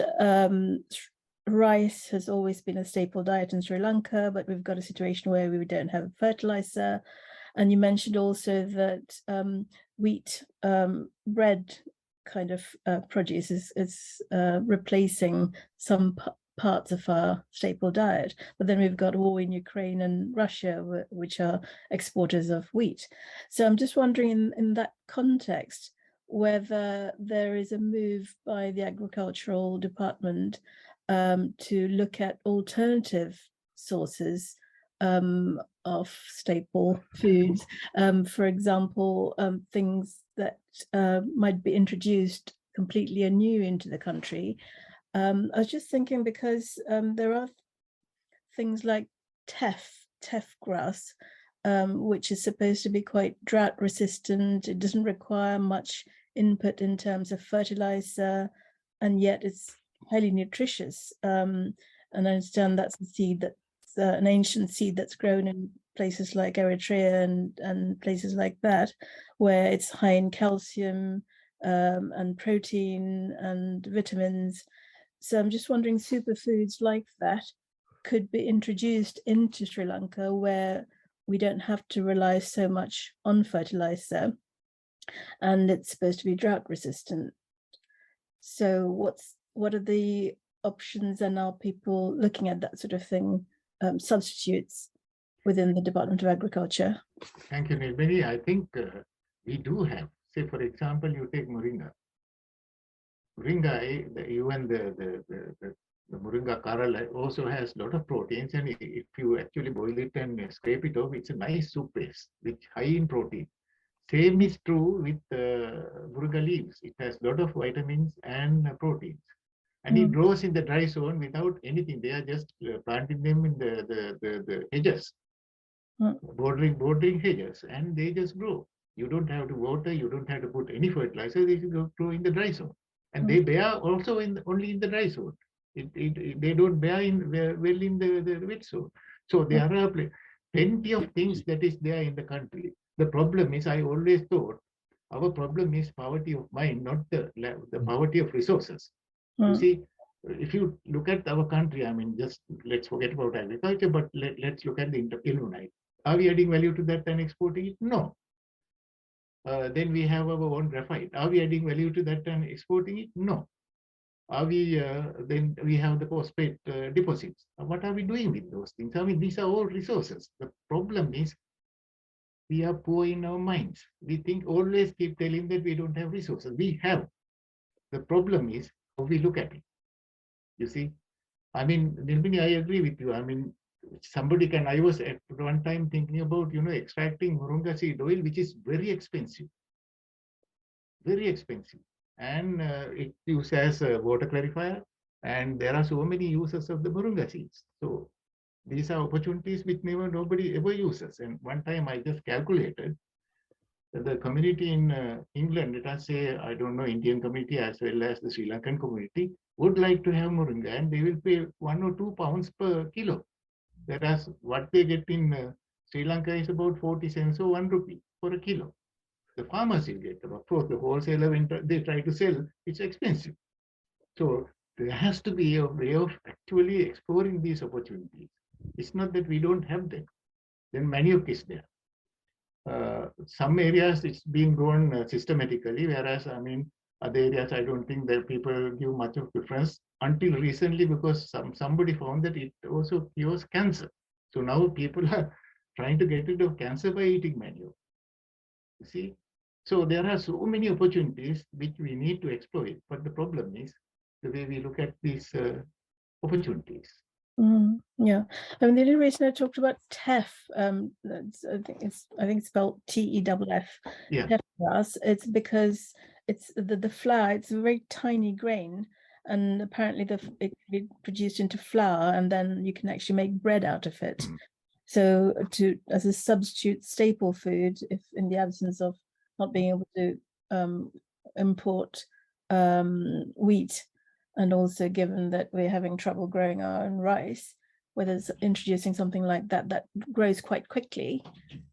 rice has always been a staple diet in Sri Lanka, but we've got a situation where we don't have fertilizer. And you mentioned also that wheat bread kind of produce is replacing some parts of our staple diet. But then we've got war in Ukraine and Russia, which are exporters of wheat. So I'm just wondering in that context, whether there is a move by the agricultural department to look at alternative sources of staple foods. For example, things that might be introduced completely anew into the country. I was just thinking because there are things like teff grass, which is supposed to be quite drought resistant. It doesn't require much input in terms of fertilizer, and yet it's highly nutritious. And I understand that's a seed that's an ancient seed that's grown in places like Eritrea and places like that, where it's high in calcium and protein and vitamins. So I'm just wondering, superfoods like that could be introduced into Sri Lanka, where we don't have to rely so much on fertilizer, and it's supposed to be drought resistant. So what are the options, and are people looking at that sort of thing, substitutes within the Department of Agriculture? Thank you, Nilbini. I think we do have, say, for example, you take moringa. Moringa, even the moringa karala also has a lot of proteins, and if you actually boil it and scrape it off, it's a nice soup base, which high in protein. Same is true with moringa leaves. It has a lot of vitamins and proteins. And it grows in the dry zone without anything. They are just planting them in the hedges, bordering hedges, and they just grow. You don't have to water, you don't have to put any fertilizer, they grow in the dry zone. And they bear also only in the dry zone. They don't bear well in the wet zone. So there are plenty of things that is there in the country. The problem is, I always thought, our problem is poverty of mind, not the poverty of resources. You see, if you look at our country, I mean, just let's forget about agriculture, but let's look at the ilmenite. Are we adding value to that and exporting it? No. Then we have our own graphite. Are we adding value to that and exporting it? No. Are we? Then we have the phosphate deposits. What are we doing with those things? I mean, these are all resources. The problem is we are poor in our minds. We think, always keep telling that we don't have resources. We have. The problem is how we look at it. You see, I mean, Nilbini, I agree with you. I mean, somebody can, I was at one time thinking about, extracting moringa seed oil, which is very expensive. And it used as a water clarifier. And there are so many uses of the moringa seeds. So these are opportunities which nobody ever uses. And one time I just calculated that the community in England, let us say, I don't know, Indian community as well as the Sri Lankan community, would like to have moringa, and they will pay 1 or 2 pounds per kilo. Whereas what they get in Sri Lanka is about 40 cents or 1 rupee for a kilo. The farmers will get, of course, the wholesaler, when they try to sell, it's expensive. So there has to be a way of actually exploring these opportunities. It's not that we don't have them. Then manioc is there. Some areas it's being grown systematically, whereas, I mean, other areas I don't think that people give much of preference until recently, because somebody found that it also cures cancer. So now people are trying to get rid of cancer by eating manioc. You see, so there are so many opportunities which we need to exploit. But the problem is the way we look at these opportunities. Yeah, I mean, the only reason I talked about teff, I think it's spelled TEFF. Yeah. Teff grass. It's because it's the flower. It's a very tiny grain, and apparently it can be produced into flour, and then you can actually make bread out of it. So as a substitute staple food, if in the absence of not being able to import wheat, and also given that we're having trouble growing our own rice, whether it's introducing something like that that grows quite quickly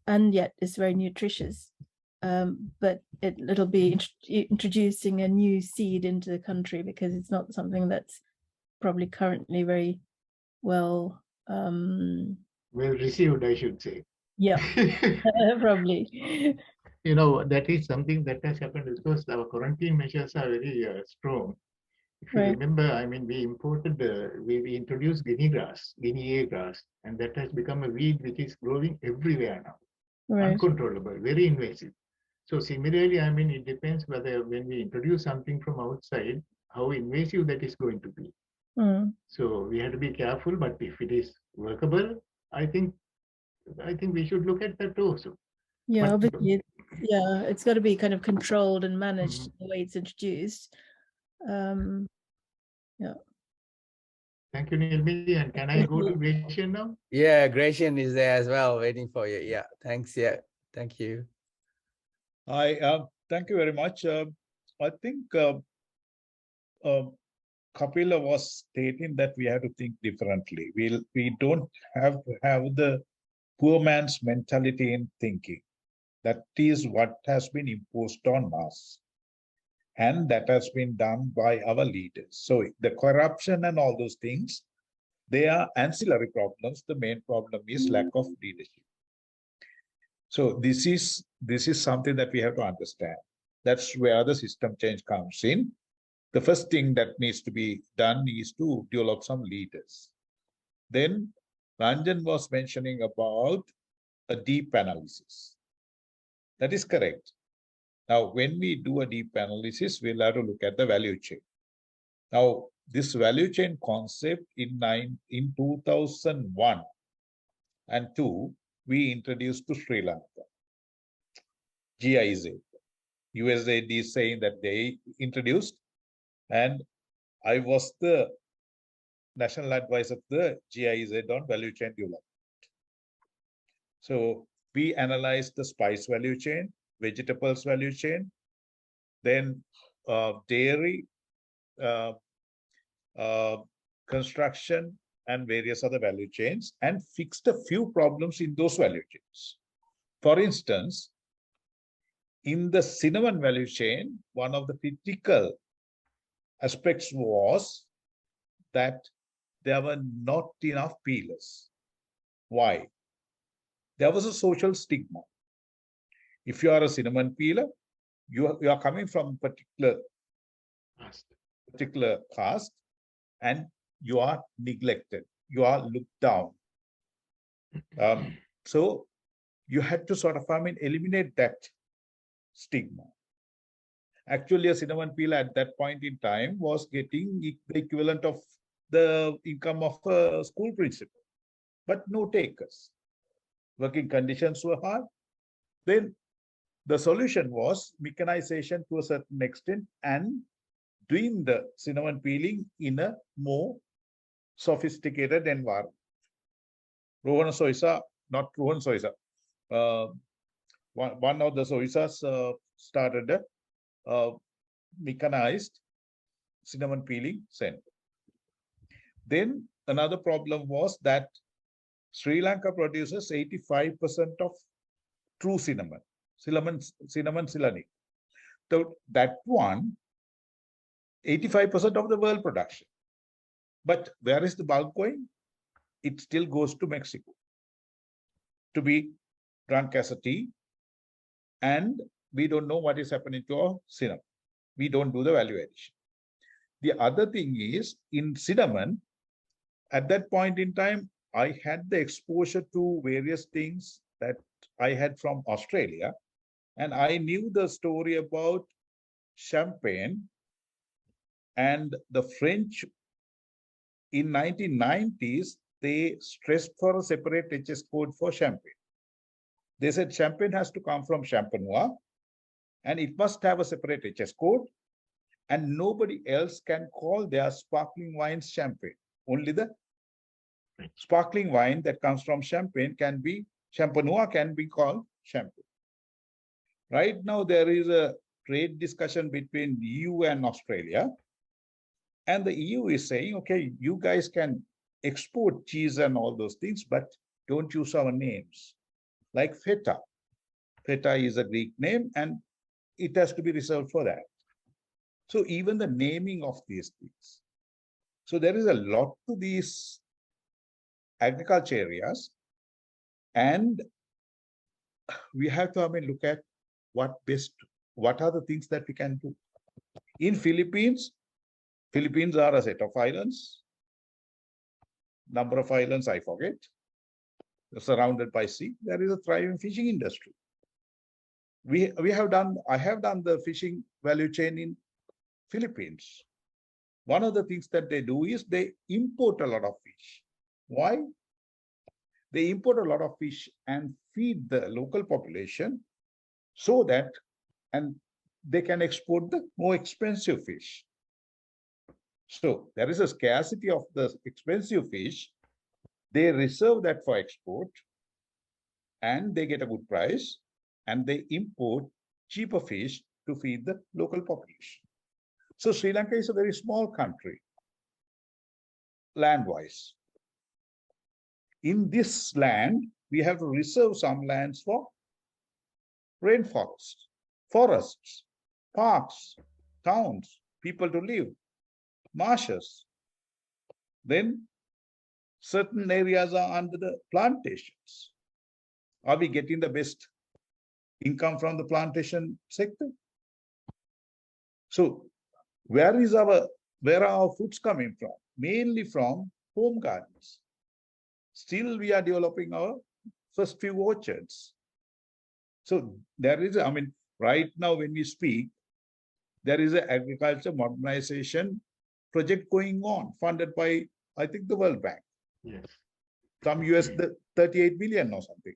and yet is very nutritious, but it'll be introducing a new seed into the country, because it's not something that's probably currently very well Well received, I should say. yeah. Probably. You know, that is something that has happened because our quarantine measures are very strong. If you Right. remember, I mean, we imported, we introduced Guinea grass, and that has become a weed which is growing everywhere now, Right. uncontrollable, very invasive. So similarly, I mean, it depends whether when we introduce something from outside, how invasive that is going to be. So we have to be careful, but if it is workable, I think we should look at that also. Yeah, But- obviously, it's got to be kind of controlled and managed the way it's introduced. Yeah. Thank you, Nilmi. And can I go to Gratian now? Yeah, Gratian is there as well, waiting for you. Yeah, thanks. Yeah, thank you. Thank you very much. I think Kapila was stating that we have to think differently. We don't have to have the poor man's mentality in thinking. That is what has been imposed on us. And that has been done by our leaders. So the corruption and all those things, they are ancillary problems. The main problem is lack of leadership. So this is something that we have to understand. That's where the system change comes in. The first thing that needs to be done is to develop some leaders. Then Ranjan was mentioning about a deep analysis. That is correct. Now, when we do a deep analysis, we'll have to look at the value chain. Now, this value chain concept in 2001 and 2, we introduced to Sri Lanka. GIZ. USAID is saying that they introduced, and I was the national advisor of the GIZ on value chain development. So we analyzed the spice value chain, vegetables value chain, then dairy, construction, and various other value chains, and fixed a few problems in those value chains. For instance, in the cinnamon value chain, one of the critical aspects was that there were not enough peelers. Why? There was a social stigma. If you are a cinnamon peeler, you are coming from a particular caste, and you are neglected. You are looked down. So you had to sort of, eliminate that stigma. Actually, a cinnamon peeler at that point in time was getting the equivalent of the income of a school principal, but no takers. Working conditions were hard. Then the solution was mechanization to a certain extent and doing the cinnamon peeling in a more sophisticated environment. Rohan Soisa, not Rohan Soisa, one of the Soisas started a mechanized cinnamon peeling center. Then another problem was that Sri Lanka produces 85% of true cinnamon Silani. So that one, 85% of the world production. But where is the bulk going? It still goes to Mexico to be drunk as a tea. And we don't know what is happening to our cinnamon. We don't do the value addition. The other thing is, in cinnamon, at that point in time, I had the exposure to various things that I had from Australia. And I knew the story about champagne, and the French in 1990s, they stressed for a separate HS code for champagne. They said champagne has to come from Champenois, and it must have a separate HS code, and nobody else can call their sparkling wines champagne. Only the sparkling wine that comes from Champagne can be, Champenois can be called champagne. Right now, there is a trade discussion between the EU and Australia. And the EU is saying, okay, you guys can export cheese and all those things, but don't use our names. Like feta. Feta is a Greek name and it has to be reserved for that. So even the naming of these things. So there is a lot to these agriculture areas, and we have to look at what are the things that we can do. In Philippines are a set of islands. Number of islands, I forget. They're surrounded by sea. There is a thriving fishing industry. I have done the fishing value chain in Philippines. One of the things that they do is they import a lot of fish. Why? They import a lot of fish and feed the local population so that, and they can export the more expensive fish. So there is a scarcity of the expensive fish. They reserve that for export and they get a good price and they import cheaper fish to feed the local population. So Sri Lanka is a very small country, land-wise. In this land, we have to reserve some lands for rainforests, forests, parks, towns, people to live, marshes. Then certain areas are under the plantations. Are we getting the best income from the plantation sector? So where are our foods coming from? Mainly from home gardens. Still, we are developing our first few orchards. So there is, right now when we speak, there is an agriculture modernization project going on, funded by, I think, the World Bank. Yes. Some US 38 billion or something,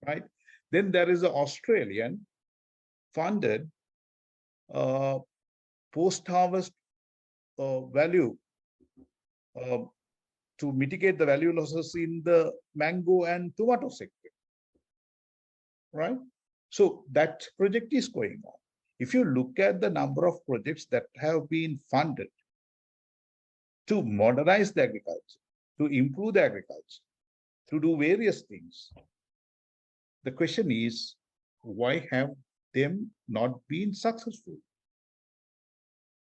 right? Then there is an Australian funded post-harvest value to mitigate the value losses in the mango and tomato sector, right? So that project is going on. If you look at the number of projects that have been funded to modernize the agriculture, to improve the agriculture, to do various things, the question is, why have them not been successful?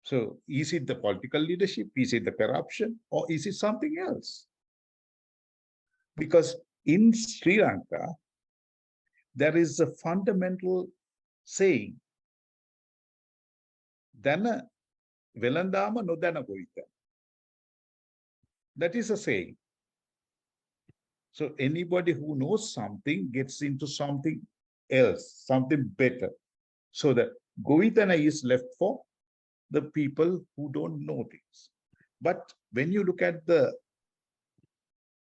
So is it the political leadership? Is it the corruption? Or is it something else? Because in Sri Lanka, there is a fundamental saying, Dana Velandama no dana goita. That is a saying. So anybody who knows something gets into something else, something better. So the Govitana is left for the people who don't know things. But when you look at the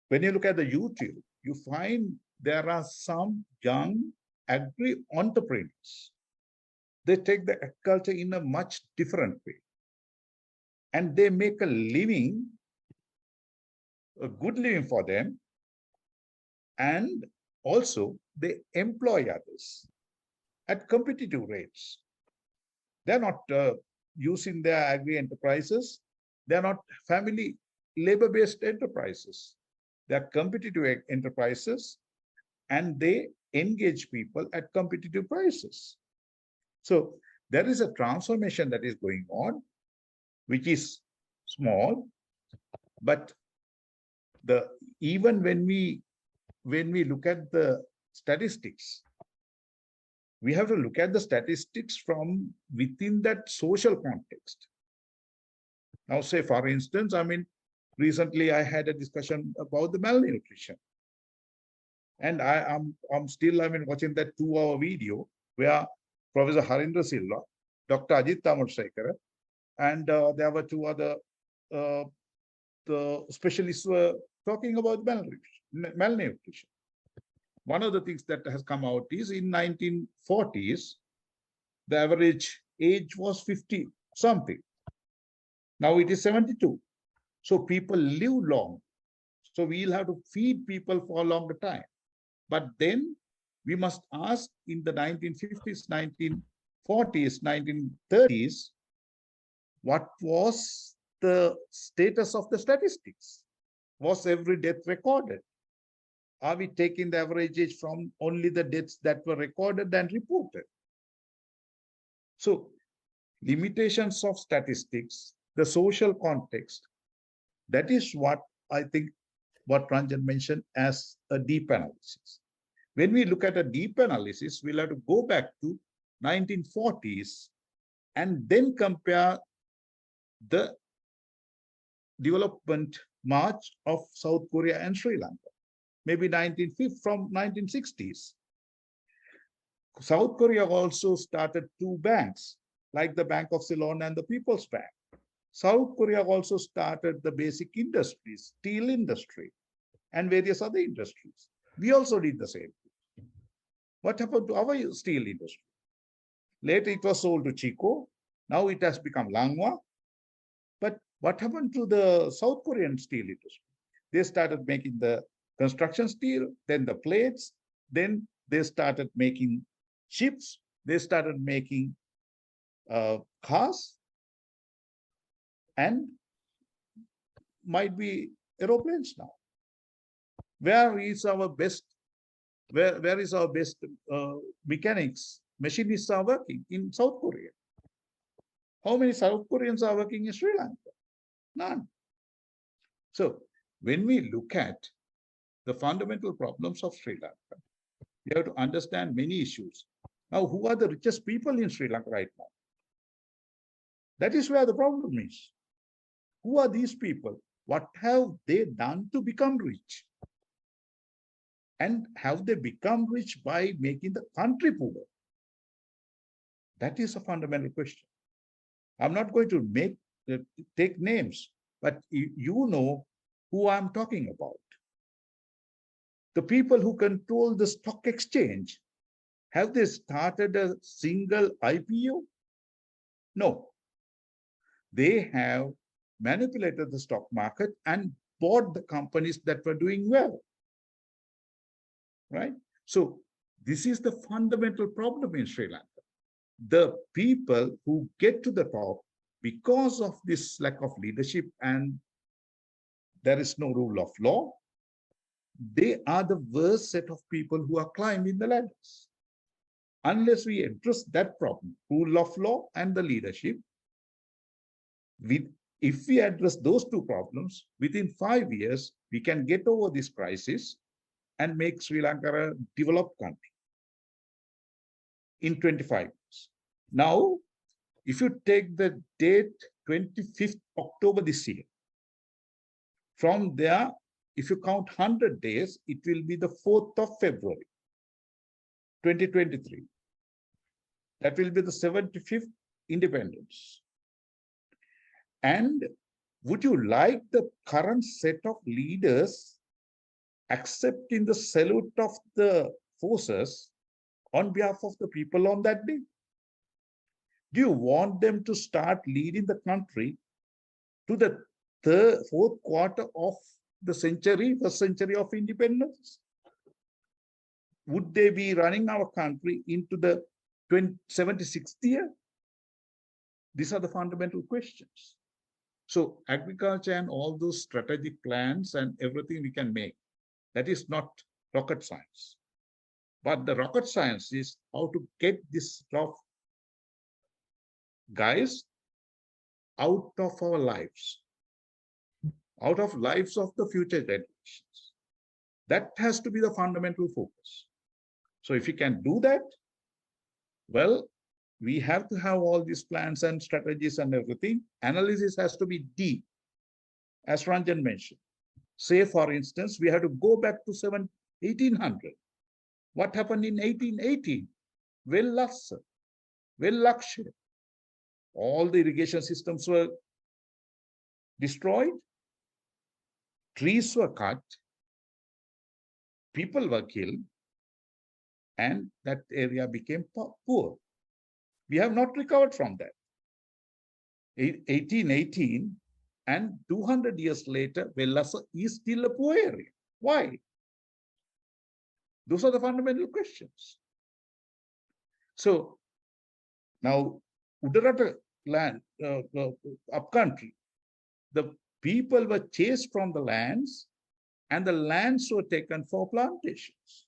YouTube, you find there are some young agri-entrepreneurs. They take the agriculture in a much different way. And they make a living, a good living for them. And also they employ others at competitive rates. They're not using their agri-enterprises. They're not family labor-based enterprises. They're competitive enterprises and they engage people at competitive prices. So there is a transformation that is going on, which is small, but even when we look at the statistics, we have to look at the statistics from within that social context. Now, say, for instance, recently I had a discussion about the malnutrition. And I'm still watching that 2-hour video where Professor Harindra Silva, Dr. Ajit Tamarsekara, and there were 2 other the specialists were talking about malnutrition. One of the things that has come out is in 1940s, the average age was 50 something. Now it is 72. So people live long. So we'll have to feed people for a longer time. But then we must ask in the 1950s, 1940s, 1930s, what was the status of the statistics? Was every death recorded? Are we taking the average age from only the deaths that were recorded and reported? So limitations of statistics, the social context, that is what I think what Ranjan mentioned as a deep analysis. When we look at a deep analysis, we'll have to go back to 1940s and then compare the development march of South Korea and Sri Lanka. Maybe 1950 from 1960s. South Korea also started two banks, like the Bank of Ceylon and the People's Bank. South Korea also started the basic industries, steel industry, and various other industries. We also did the same. What happened to our steel industry? Later it was sold to Chico. Now it has become Langwa. But what happened to the South Korean steel industry? They started making the construction steel, then the plates, then they started making ships, they started making cars, and might be aeroplanes now. Where is our best? Where is our best mechanics? Machinists are working in South Korea. How many South Koreans are working in Sri Lanka? None. So when we look at the fundamental problems of Sri Lanka, we have to understand many issues. Now, who are the richest people in Sri Lanka right now? That is where the problem is. Who are these people? What have they done to become rich? And have they become rich by making the country poor? That is a fundamental question. I'm not going to take names, but you know who I'm talking about. The people who control the stock exchange, have they started a single IPO? No. They have manipulated the stock market and bought the companies that were doing well. Right? So this is the fundamental problem in Sri Lanka. The people who get to the top because of this lack of leadership and there is no rule of law, they are the worst set of people who are climbing the ladders. Unless we address that problem, rule of law and the leadership, if we address those two problems, within 5 years, we can get over this crisis and make Sri Lanka a developed country in 25 years. Now, if you take the date 25th October this year, from there, if you count 100 days, it will be the 4th of February, 2023. That will be the 75th independence. And would you like the current set of leaders accepting the salute of the forces on behalf of the people on that day? Do you want them to start leading the country to the fourth quarter of the century, first century of independence? Would they be running our country into the 76th year? These are the fundamental questions. So agriculture and all those strategic plans and everything we can make, that is not rocket science. But the rocket science is how to get this stuff, guys, out of our lives, out of lives of the future generations. That has to be the fundamental focus. So if you can do that, well, we have to have all these plans and strategies and everything. Analysis has to be deep, as Ranjan mentioned. Say, for instance, we have to go back to 1800. What happened in 1818? Well, Laksha. All the irrigation systems were destroyed. Trees were cut. People were killed. And that area became poor. We have not recovered from that. 1818, and 200 years later, Vellasa is still a poor area. Why? Those are the fundamental questions. So now, Udarata land, upcountry, the people were chased from the lands and the lands were taken for plantations.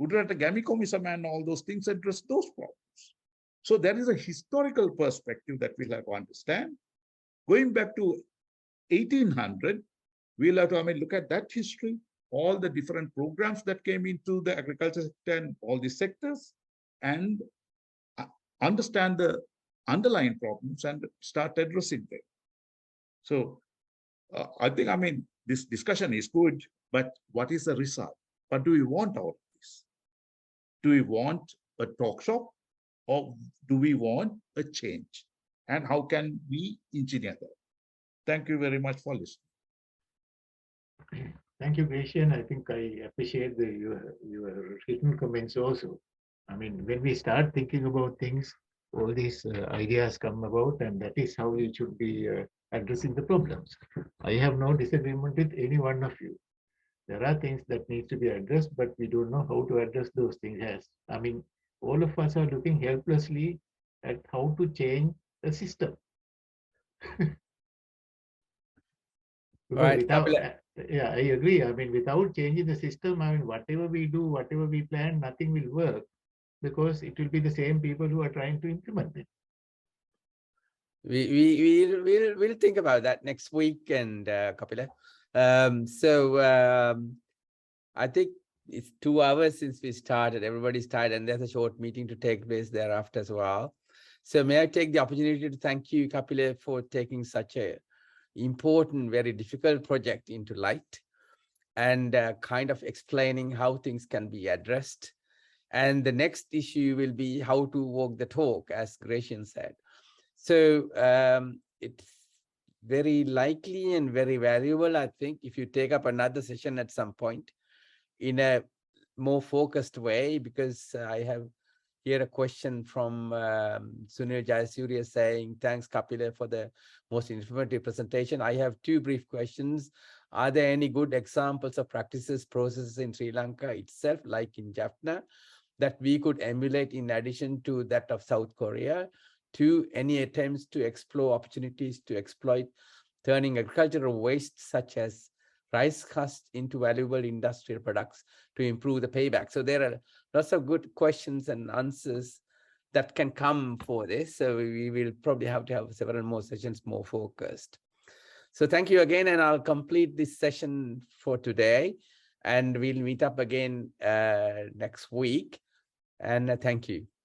Udarata Gamikomism and all those things address those problems. So there is a historical perspective that we'll have to understand. Going back to 1800, we'll have to look at that history, all the different programs that came into the agriculture sector and all these sectors, and understand the underlying problems and start addressing them. So I think, this discussion is good, but what is the result? What do we want out of this? Do we want a talk shop or do we want a change? And how can we engineer that? Thank you very much for listening. Thank you, Gracian. I think I appreciate your written comments also. When we start thinking about things, all these ideas come about, and that is how we should be addressing the problems. I have no disagreement with any one of you. There are things that need to be addressed, but we don't know how to address those things. All of us are looking helplessly at how to change the system. Right, without, yeah, I agree. Without changing the system, whatever we do, whatever we plan, nothing will work because it will be the same people who are trying to implement it. We'll think about that next week, and Kapila. I think it's 2 hours since we started. Everybody's tired, and there's a short meeting to take place thereafter as well. So may I take the opportunity to thank you, Kapila, for taking such a important, very difficult project into light and kind of explaining how things can be addressed. And the next issue will be how to walk the talk, as Gracian said. So it's very likely and very valuable, I think, if you take up another session at some point in a more focused way, because I have here a question from Sunil Jayasurya saying, thanks, Kapila, for the most informative presentation. I have 2 brief questions. Are there any good examples of practices, processes in Sri Lanka itself, like in Jaffna, that we could emulate in addition to that of South Korea? 2, any attempts to explore opportunities to exploit turning agricultural waste such as rice husk into valuable industrial products to improve the payback? So there are lots of good questions and answers that can come for this. So we will probably have to have several more sessions more focused. So thank you again, and I'll complete this session for today, and we'll meet up again next week. And thank you.